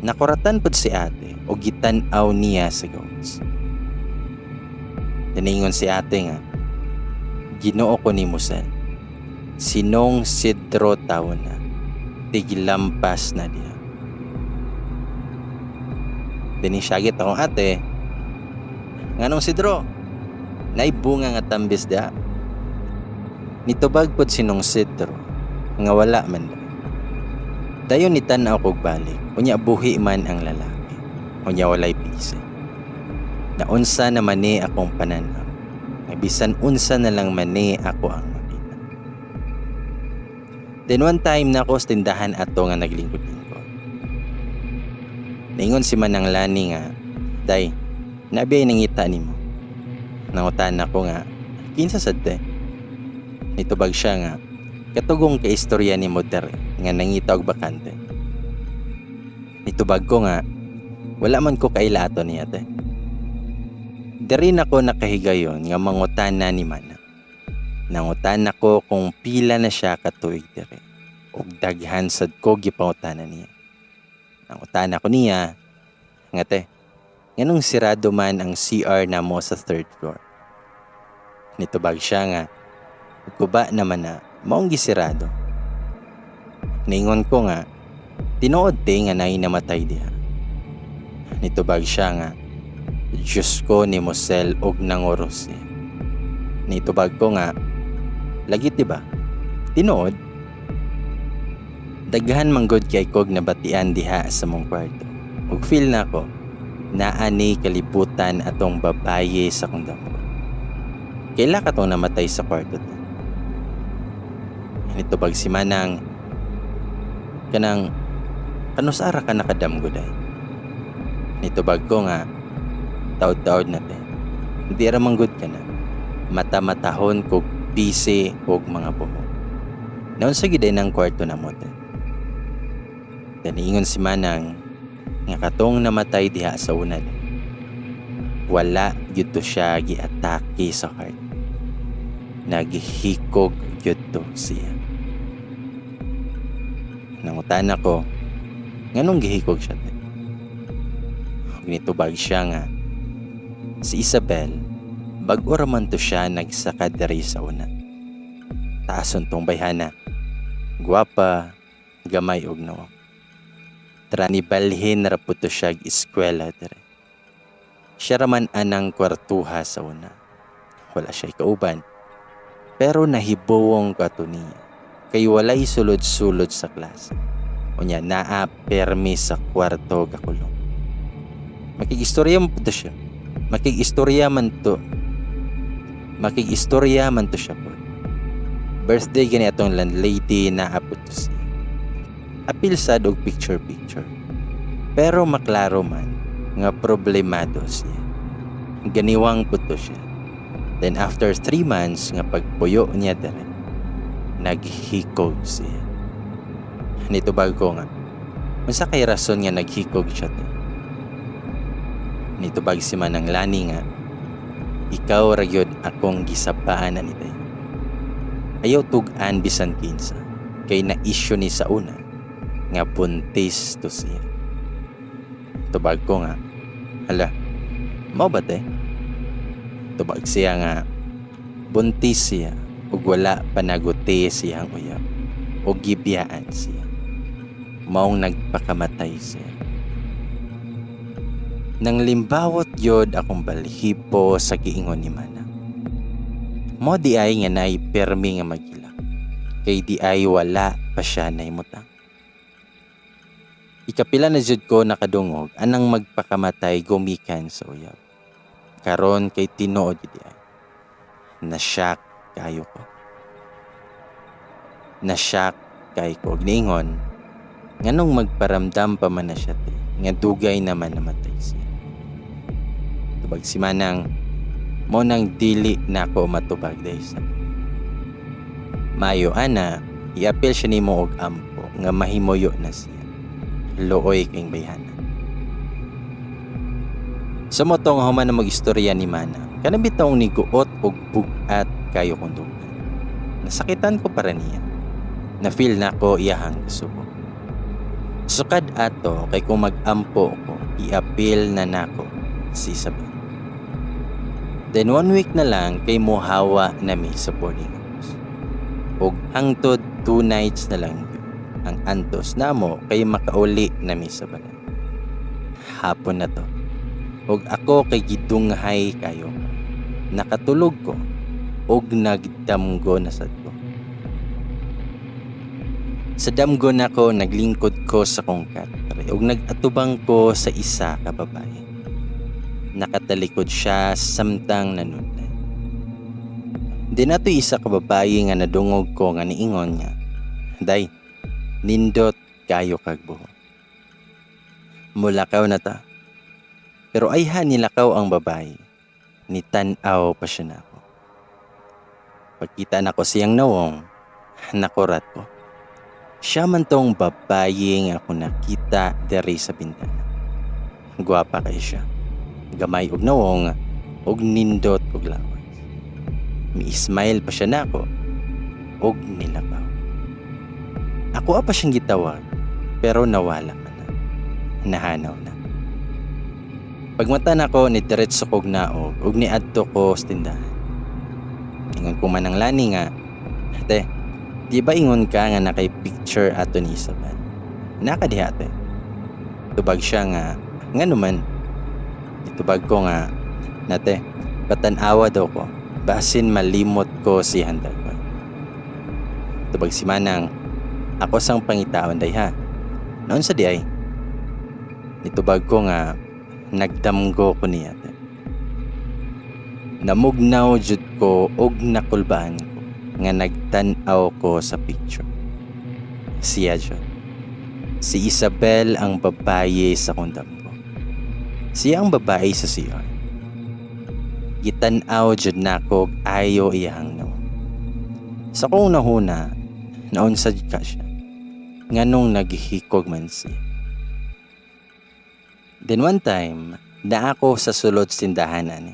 Nakuratan pod si ate o gitan-aw niya sa gawas. Tiningon si ate nga, Ginoo ko ni Musel. Sinong sidro taon na, tiglampas na diya. Dinisyagit akong ate, nganong sidro? Naibunga nga tambis diya. Nitubag pod sinong sidro, nga wala man na. Dayon nitanaw kog balik, unya buhi man ang lalaki, unya walay pisi. Naunsa na mani akong pananaw. Bisan unsa na lang mani ako ang makita. Then one time na ako sa tindahan ato nga naglingkod-lingkod. Naingon si Manang Lani nga, Day, nabiyay nangita ni mo. Nangutan ako nga, kinsa sadde? Nitubag siya nga, katugong kaistorya ni Moder nga nangita og bakante. Nitubag ko nga, wala man ko kailato niya te. Dari na ko nakahigayon nga mangutana ni Mana. Nangutana ko kung pila na siya katuig diri. Og daghan sad ko gipangutana niya. Nangutana ko niya, nga te, nganong sirado man ang CR na mo sa 3rd floor. Nitubag siya nga, kuba naman na maong gisirado. Ningon ko nga, tinuod te nga nay namatay diha. Nitubag siya nga, Diyos ko ni Musel og nangoros niya. Nitubag ko nga, lagi diba? Tinuod. Daghan manggod kay kog nabatian diha sa mong kwarto. Ug feel na ko, naani kalibutan atong babaye sa kong damo. Kaila ka tong namatay sa kwarto to. Nitubag si Manang, kanang, kanusara ka nakadamgod ay. Nitubag ko nga, taod-taod na te. Hindi ramanggod ka na. Mata-matahon kog bisi og mga bumo. Naon sa giday ng kwarto na mo. Daniingon si Manang nga katong namatay diha sa una. Wala gyud to siya giatake sa heart. Naghihikog gyud to siya. Nangutan ako, nganong gihikog siya? Ginitubag siya nga si Isabel, bag-o raman to siya nagsaka diri sa una. Taason tong bayhana. Guwapa, gamay og no. Trani balhin ra po to siya eskwela diri. Siya raman anang kwartuha sa una. Wala siya kauban. Pero nahibuwong kato niya. Kay walay sulod-sulod sa klase. Unya naa permi sa kwarto gakulong. Makikistorya man to siya. Makikistorya man to siya po. Birthday gani atong landlady na apot to siya. Apil sad og picture. Pero maklaro man nga problemado siya. Ganiwang po to siya. Then after 3 months nga pagpuyo niya dere, naghikog siya. Nito bago nga, unsa kay rason nga naghikog siya to? Nito bag si Manang Lani nga, ikaw ragyod akong gisapaan na nitay. Ayaw tugan bisan kinsa, kay na-issue ni sa una, nga buntis to siya. Tubag ko nga, hala, mau ba te? Tubag siya nga, buntis siya, ug wala panaguti siyang uyab, o gibiyaan siya. Maong nagpakamatay siya. Nang limbawot yod akong balhipo sa giingon ni Manang. Mo di ay nga nay permi nga magilak, kay di ay wala pa siya naimutang. Ikapila na jud ko nakadungog anang magpakamatay gumikan sa uyab. Karon kay tinuod di ay. Na-shock kayo ko. Na-shock kay ko. Niingon, nganong magparamdam pa man na siya te, nga dugay naman namatay siya. Tubag si Manang, mo nang dili na ako matubag dahil sa. Mayo ana, iapil siya ni mo og ampo, nga mahimoyo na siya. Looy kayong bayhana. Sa motong human na mag-istorya ni Manang, kanabitong ni guot og bugat kayo kong dugan. Nasakitan ko para niya. Na-feel na ko iyahang subo. Sukad ato kay kung mag-ampo ko, i-appeal na nako si Isabel. Then 1 week na lang kay muhawa nami sa boarding house. Og hangtod 2 nights na lang yun. Ang antos namo kay makauli nami sa balay. Hapon na to. Og ako kay gidunghay kayo. Nakatulog ko og nagdamgo na sad ko. Sa damgo na ko naglingkod ko sa kong katre og nagatubang ko sa isa ka babae. Nakatalikod siya samtang nanunay. Di na to isa ka babae nga nadungog ko nga niingon niya. Day, nindot kayo kagbuho. Mulakaw na ta. Pero ayha nilakaw ang babae. Nitanaw pa siya na ako. Pagkita na ko siyang nawong, nakurat ko. Siya man tong babae nga ako nakita diri sa bintana. Guwapa kay siya. Gamay og nawong, og nindot og lawas. Mi-smile pa siya na ako, og nilakaw. Ako pa siyang gitawag, pero nawala pa na. Nahanaw na. Pagmata na ko ni diretso kog naog ug niadto ko sa tindahan. Ingon ko Manang Lani nga, ate, di ba ingon ka nga nakay picture ato ni Isabel? Naka diha ate. Tubag siya nga naman. Itubag ko nga, nate, patanawa daw ko, basin malimot ko si handag ko. Tubag si Manang, ako sang pangitaon day ha. Noon sa di ay. Itubag ko nga, nagdamgo ko niya. Namugnaw jud ko og nakulbaan ko nga nagtan-aw ko sa picture. Siya jud. Si Isabel ang babae sa kundam ko. Siya ang babae sa CR. Gitan-aw jud nako ayo iyang no. Sa kong nahuna, Naunsad ka siya. Nganong naghihikog man siya. Then one time, na ako sa sulod sindahan ani.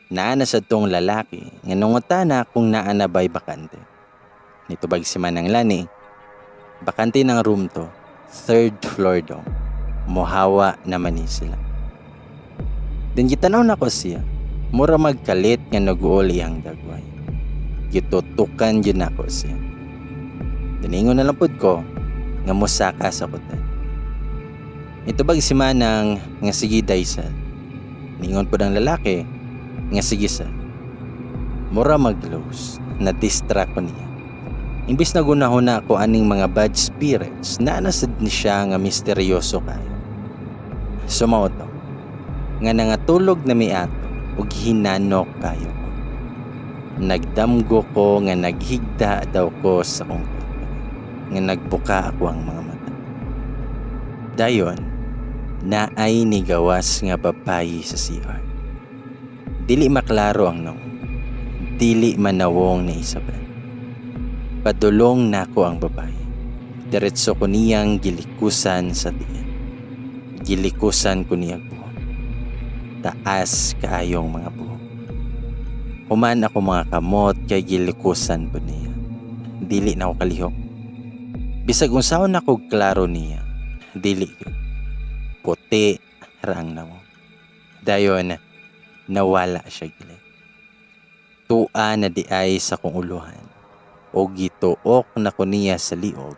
Naana sa tong lalaki, nganongotana kung naana ba'y bakante. Nitubag si Manang Lani, bakante ng room to, 3rd floor daw. Mohawa naman ni sila. Then gitanaw na ko siya, mura magkalit nga nag-uuli ang dagway. Gitutukan yun ako siya. Diningon na lampod ko, nga musaka sa kutan. Nitubag si Manang nga sige daysal. Ningon po ng lalaki, nga sige sal. Mura mag-close, na-distract ko niya. Imbis na gunahon na ako aning mga bad spirits, naanasad ni siya nga misteryoso kayo. Sumauto, nga nangatulog na mi ato, ug hinanok kayo ko. Nagdamgo ko nga naghigda daw ko sa kong kwarto, nga nagbuka ako ang mga mata. Dayon, naay ni gawas nga babayi sa CR. Dili maklaro ang nung, dili manawong ni Isabel. Padulong nako ang babae. Diretso ko niyang gilikusan sa tiyan. Gilikusan ko niyang buhok. Taas kaayong mga buhok. Human ako mga kamot kay gilikusan po niya. Dili na ako kalihok. Bisag unsaon ako klaro niya. Dili yun. Puti rang namo. Dayon, nawala siya gilid. Tua na di ay sa kong uluhan. O gituok na ko niya sa liog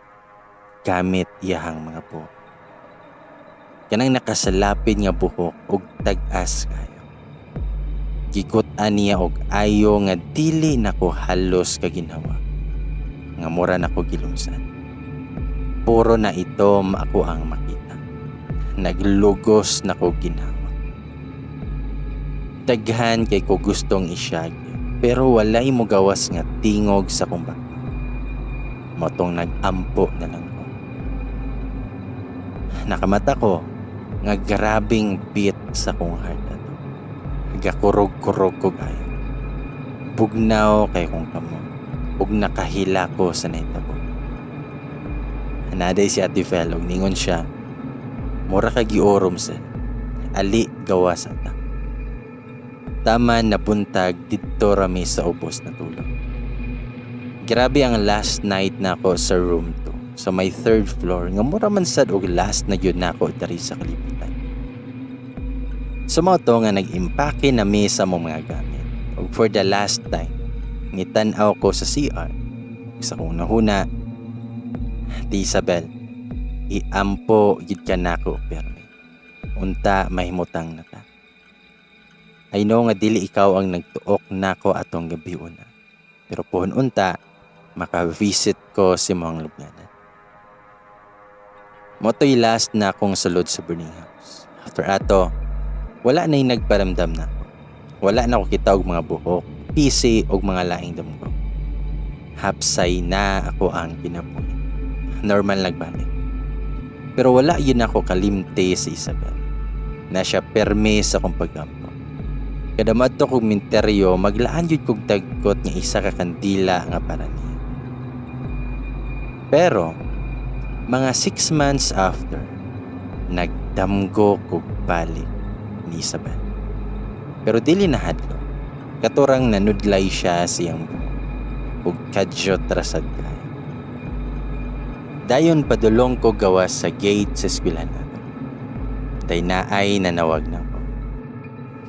gamit iyahang mga buhok. Kanang nakasalapid nga buhok og tag-as kayo. Gikutan niya og ayo nga dili nako halos kaginhawa. Nga mura nako gilumsan. Puro na ito ako ang makita. Naglugos nako ginhawa. Daghan kay ko gustong isyag, pero walay mo gawas nga tingog sa kong bata. Motong nag-ampo na lang ko. Nakamata ko nga grabing beat sa kong heart ato. Gakurog-kurog ko gayo. Bugnaw kay kong kamo. Ug nakahila ko sa naitabo. Hanaday si Ate Fel og ningon siya, mura ka giorom sa ali gawas ata. Tama na buntag dito rami sa ubos na tulog. Grabe ang last night na ako sa room 2 sa may 3rd floor nga mura man sad og last na gyud nako diri sa kalibutan. Sumoto nga nag-impake na mi sa mga gamit. Ug for the last time, nitan-aw ko sa CR. Sa kong nahuna, Ti Isabel, iampo gid ka nako permi. Unta mahimutang na ta. I know nga dili ikaw ang nagtuok nako atong gabi una. Pero pohon unta, maka-visit ko si mga lubnganan. Moto'y last na akong sulod sa burning house. After ato, wala na'y nagparamdam na ako. Wala na ako kita og mga buhok, pisi og mga laing damgo. Hapsay na ako ang kinabuhi. Normal nagbalik. Pero wala yun ako kalimte sa Isabel. Na siya perme sa kong paggampo. Kada madto kog minteryo, maglaan yun kog dagkot nga isa ka kandila nga para niya. Pero, mga 6 months after, nagdamgo kog balik ni Isabel. Pero dili na hadlo. Katurang nanudlay siya siyang buhok. Ug kadyo trasad kayo. Dayon padulong ko gawas sa gate sa eskwelahan nato. Day naay nanawag na ko.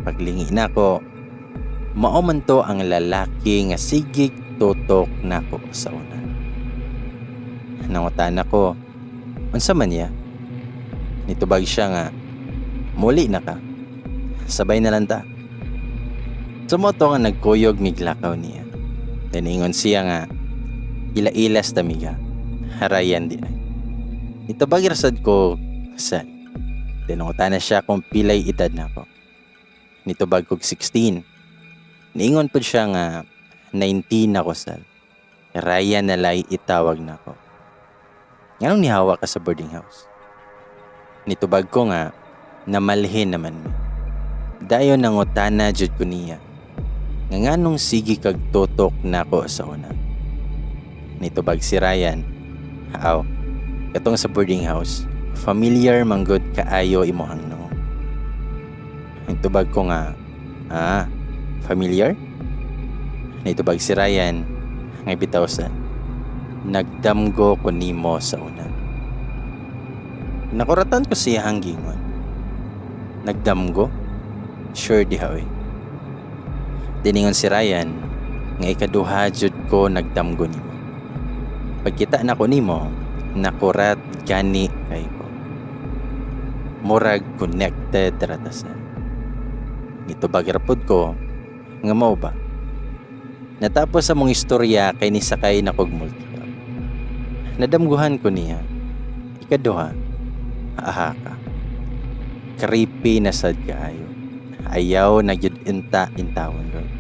Paglingi na ko, mao man to ang lalaki nga sigig tutok na ko sa una. Nangutan ako, unsa man niya? Nitubag siya nga, muli na ka. Sabay na lang ta. Sumoto nga nagkuyog miglakaw niya. Taningon siya nga, ila-ilas tamiga. Harayan di ay. Nitubag rasad ko, saan? Tinungutan na siya kung pilay edad na ko. Nitubag kog 16. Niingon po siya nga 19 ako sal. Raya na lay itawag na ko. Nganong nihawa ka sa boarding house? Nitubag ko nga namalhin naman mi. Dayon nangutana jud ko niya. Nga nganong sige kag tutok na ko sa una. Nitubag si Ryan, aw, katong sa boarding house, familiar manggod kaayo imuhang no. Nitubag ko nga, familiar? Nitubag si Ryan, nga bitaw sa, nagdamgo ko nimo sa una. Nakuratan ko siya hanggingon. Nagdamgo? Sure di hawi. Diningon si Ryan, nga ikaduha jud ko nagdamgo nimo. Pagkita na ko nimo, nakurat gani kay ko. Murag connected ratasan. Nitubag rapod ko, nga mao ba? Natapos sa mong istorya kay nisakay na kog multicab. Nadamguhan ko niya. Ikaduha, ka. Creepy na sad kaayo. Ayaw na gyud intawon Lord.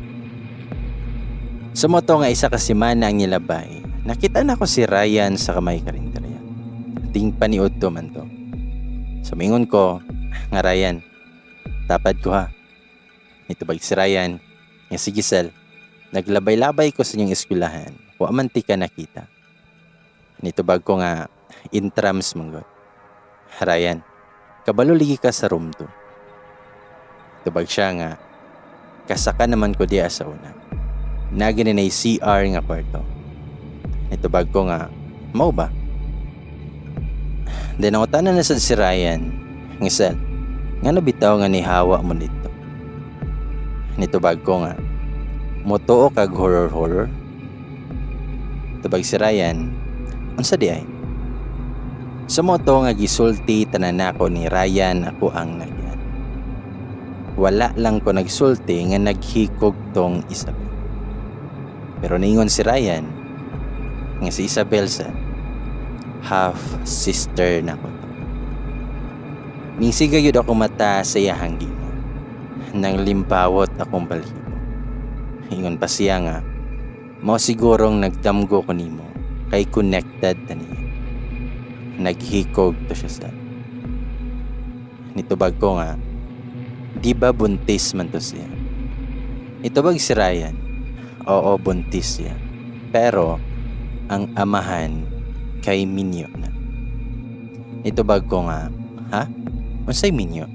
Sumoto nga isa ka semana ang nilabay. Nakita na ko si Ryan sa kamay karinderya. Ting paniud to man to. Sumingon ko, nga Ryan, tapad ko ha. Nitubag si Ryan, nga si Giselle, naglabay-labay ko sa inyong eskwelahan. Wa man ti ka nakita. Nitubag ko nga, intrams manggot. Ryan, kabalo ligi ka sa room 2. Tubag siya nga, kasaka naman ko diya sa una. Nagininay CR nga kwarto. Nitubag ko nga, mau ba? Then ako tanan na sa si Ryan, Giselle, nga nabitaw nga ni hawa mo dito. Nitubag ko nga, moto kag horror. Tubag si Ryan, unsa di ay? Sa moto nga gisulti tanan nako ni Ryan ako ang nagyan. Wala lang ko nagsulti nga naghikog tong Isabel. Pero ningon si Ryan nga si Isabel sa half sister na ko to. Mingsiga yun ako mata sa iyahang gingon. Nang limpawot akong balhibo. Ingon pa siya nga, mao sigurong nagdamgo ko nimo kay connected ta niya. Naghikog to siya sa. Nitubag ko nga, di ba buntis man to siya? Nitubag si Ryan, oo buntis siya. Pero, ang amahan kay Minyo na. Nitubag ko nga, ha? Unsay Minyo?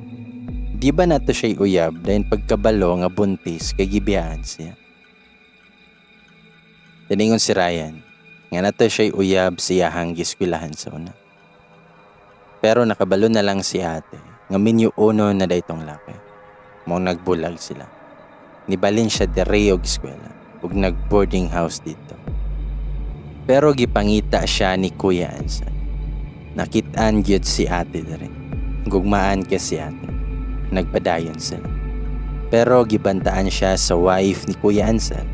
Di ba nato siya'y uyab dahil pagkabalo nga buntis kay gibiyahan siya? Tiningon si Ryan, nga nato siya'y uyab siyahang giskwelahan sa una. Pero nakabalo na lang si ate, nga Minyo uno na daytong laki. Mong nagbulag sila. Nibalin siya dere og eskwela, ug nag-boarding house dito. Pero gipangita siya ni Kuya Ansan. Nakitaan gyud si ate dere. Gugmaan ka si ate. Nagpadayon sila. Pero gibantaan siya sa wife ni Kuya Ansan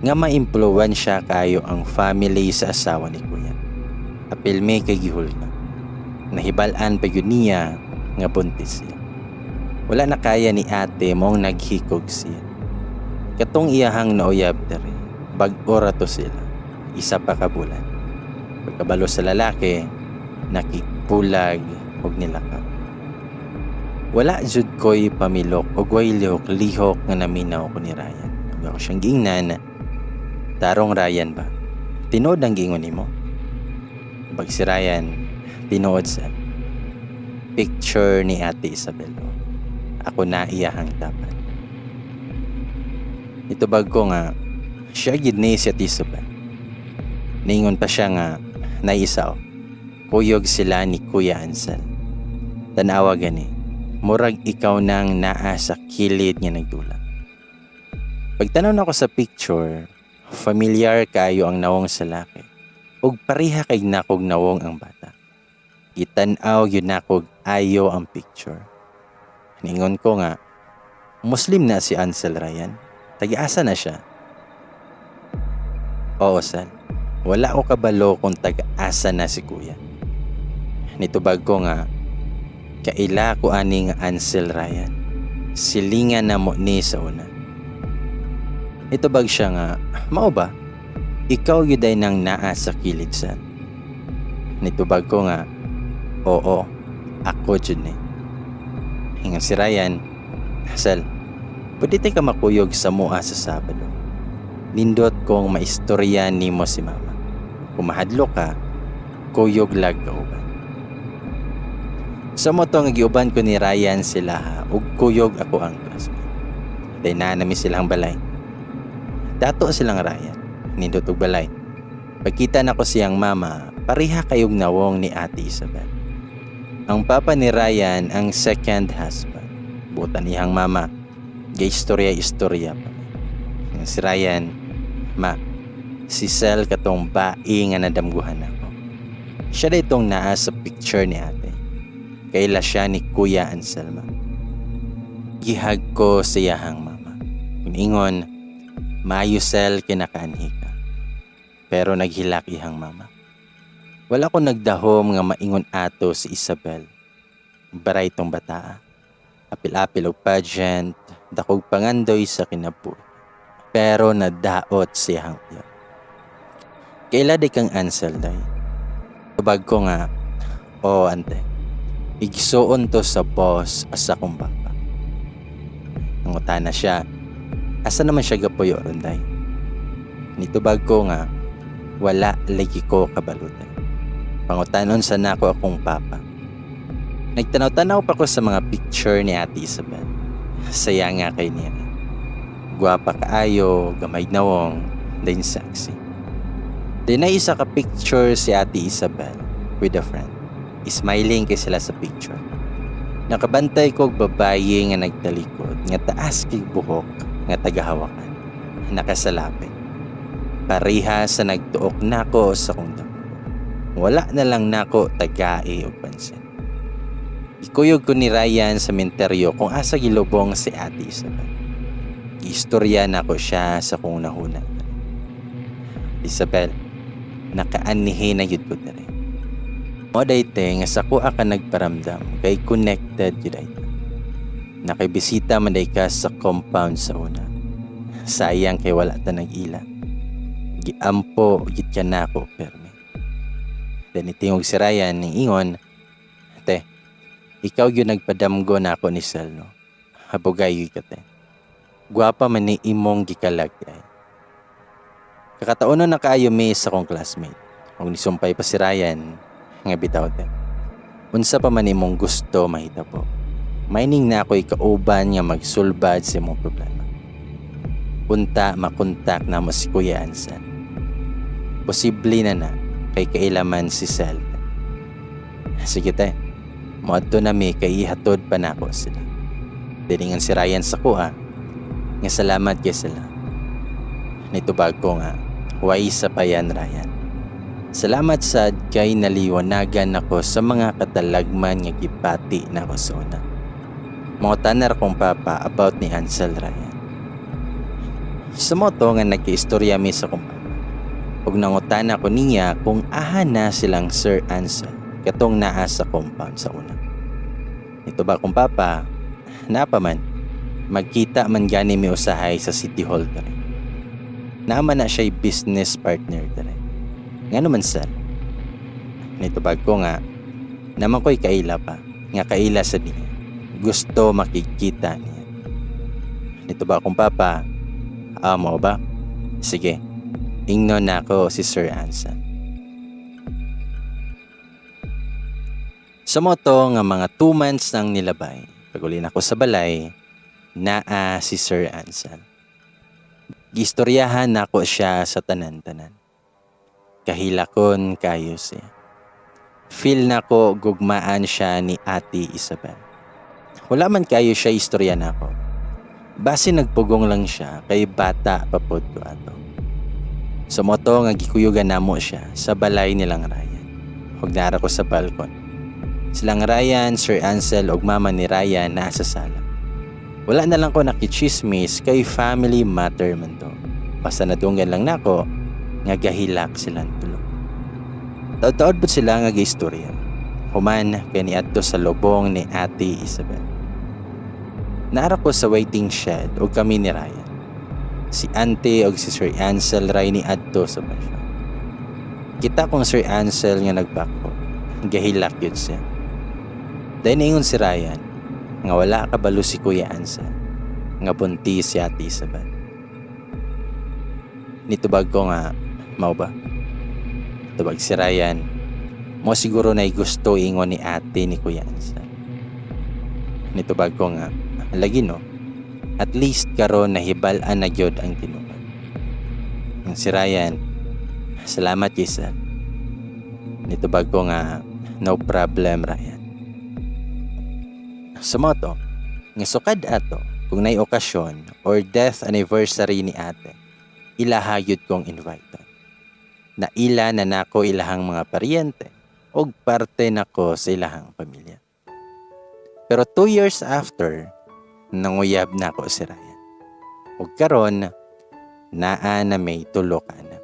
nga ma-impluwensya kayo ang family sa asawa ni Kuya. Apil may kay gihul na. Nahibalaan pa yun niya nga buntis siya. Wala na kaya ni ate mong naghikog siya. Katong iyahang nauyab dere, bag-ora to sila. Isa pa ka bulan. Pagkabalo sa lalaki, nakikpulag og nilakap. Wala jud ko'y pamilok o way lihok nga naminaw ko ni Ryan. Pag ako siyang gingnan, tarong Ryan ba? Tinood ang gingon nimo? Pag si Ryan, tinood sa picture ni Ate Isabel. Ako na iyahang tapat. Itubag ko nga, siya gid ni si Ate Isabel. Ningon pa siya nga, naisaw. Kuyog sila ni Kuya Ansel. Tanawa gani. Murag ikaw nang naa sa kilid nga nagdula. Pagtanaw na ko sa picture, familiar kayo ang nawong sa laki. Ug pareha kay nakog nawong ang bata. Gitanaw yun nakog ayo ang picture. Ningon ko nga, Muslim na si Ansel Ryan. Tag-asa na siya. Oo, Sal. Wala ko kabalo kung tag-asa na si Kuya. Nitubag ko nga, kaila ko aning Ansel Ryan. Silingan na mo ni sa una. Nitubag siya nga, mao ba? Ikaw yuday nang naa sa kilid Sal. Nitubag ko nga, oo, ako jud ni. Hingan si Ryan, Sal, pwede tayo ka makuyog sa mua sa Sabado. Nindot kong maistorya ni mo si Mama. Kung mahadlok ka, kuyog lag kauban. Sa mo to nga giuban ko ni Ryan sila ha, ug kuyog ako ang classmate. Day na nami silang balay. Dato silang Ryan, nindot og balay. Pagkita na ko siyang mama, pareha kayog nawong ni Ate Isabel. Ang papa ni Ryan ang second husband. Butan niyang mama, istorya-istorya pa. Si Ryan, ma, si Sel katong bae nga nadamguhan ako. Siya na itong naa sa picture ni ate. Kaila siya ni Kuya Anselma. Gihag ko sa iyahang mama. Iningon, maayo Sel kinakaanhi ka. Pero naghilak ihang mama. Wala ko nagdahom nga maingon ato si Isabel. Baray tong bataa. Apil-apil og pageant, dakog pangandoy sa kinabuhi. Pero nadaot siyang iyo. Kaila di kang Ansel day. Tubag ko nga, ante, igsuon to sa boss asa kong baka. Nanguta na siya, asa naman siya gapuyo ron day. Nitubag ko nga, wala lagi ko kabalutan. Pangutanon sa nako akong papa. Nagtanaw-tanaw pa ko sa mga picture ni Ate Isabel. Saya nga kay niya. Guwapa kaayo, gamay nawong, din sexy. Then na isa ka picture si Ate Isabel with a friend. Smiling kay sila sa picture. Nakabantay ko babae nga nagtalikod, nga taas kay buhok, nga tagahawakan. Nakasalapit. Pareha sa nagtuok nako sa kong damo. Wala na lang nako tagai og pansin. Ikuyog ko ni Ryan sa menteryo kung asa gilubong si Ate Isabel. Istorya na ko siya sa kung nahuna. Isabel, nakaanihin na yun ko na rin. O dayte nga sa kuha ka nagparamdam kay connected yun dayte. Nakibisita man day ka sa compound sa una. Sayang kay wala ta nag-ila. Giampo git ka na ako permi. Dan itingog si Ryan ng ingon, te, ikaw yun nagpadamgo na ako ni Sel, no? Habugay ka, te. Guwapa man ni imong gikalagay. Kakataon na kaayo may sa kong classmate. Kung nisumpay pa si Ryan, nga bitaw te. Unsa pa man imong gusto mahita po. Mining na ako'y kauban nga magsulbad sa imong problema. Unta makontak na mo si Kuya Ansan. Posible na kay kailaman si Sel. Sige te, moadto na mi kay ihatod pa na ako sila. Diningan si Ryan sa kuha, nga salamat kay sila. Nitubag ko nga, huway sa payan Ryan. Salamat sad kay naliwanagan ako sa mga katalagman nga gipati na ko sa una. Mga tanar kong papa about ni Ansel Ryan. Sa moto nga nagkiistorya mi sa kong papa. Ug nangutana ko niya kung aha na silang Sir Ansel katong naa sa compound sa una. Ito ba kong papa, napaman, magkita man gani mi usahay sa City Hall dere. Naman na siya'y business partner dere. Nga naman sir, nitubag ko nga, naman ko'y kaila pa, nga kaila sa niya. Gusto makikita niya. Nitubag kong papa, mo ba? Sige, ingnon na ako si Sir Ansan. Sa moto nga mga 2 months nang nilabay, pagulin ako sa balay, naa si Sir Ansan. Gistoryahan nako siya sa tanan-tanan. Kahilakon kayo siya. Feel nako gugmaan siya ni Ate Isabel. Wala man kayo siya istorya nako. Base nagpugong lang siya kay bata papod ko ato. Sa moto nga gikuyugan namo siya sa balay nilang Ryan. Huwag nara ko sa balkon. Silang Ryan, Sir Ansel ug mama ni Ryan nasa sala. Wala na lang ko nakichismis kay family matter man to. Basta nadunggan lang nako nga gahilak silang tulo. Taod-taod po sila nga gaistorya. Human kay niadto sa lubong ni Ate Isabel. Naara ko sa waiting shed ug kami ni Ryan. Si Ante ug si Sir Ansel ray ni adto sa pasyon. Kita kong Sir Ansel nga nagbako. Gahilak yun siya. Dahil naingon si Ryan nga wala kabalo si Kuya Ansel nga bunti si Ate Isabel. Nitubag ko nga, mau ba? Tubag si Ryan, mo siguro na gusto ingon ni ate ni Kuya Ansa. Nitubag ko nga, lagi no, at least karon nahibalan na gyud ang tinuod. Ang si Ryan, salamat kaysa. Nitubag ko nga, no problem Ryan. Sumoto, nga sukad ato, kung na'y okasyon or death anniversary ni ate, ilahayod kong invite. Na ila na nako ilahang mga paryente og parte nako sa ilahang pamilya. Pero 2 years after, nanguyab na ako si Ryan. Ug karon, naa na may tulo ka na.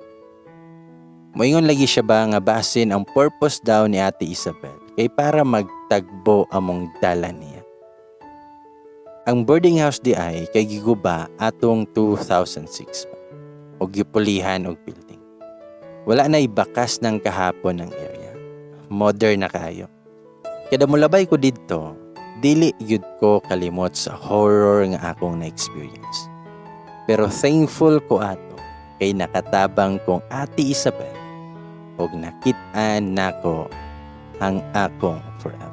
Moingon lagi siya ba nga basin ang purpose daw ni Ate Isabel kay para magtagbo among dala niya. Ang boarding house di ay kay giguba atong 2006 pa. Og gipulihan og building. Wala na ibakas ng kahapon ng area. Modern na kayo. Kada mulabay ko dito, dili yun ko kalimot sa horror nga akong na-experience. Pero thankful ko ato kay nakatabang kong Ate Isabel og nakit-an nako ang akong forever.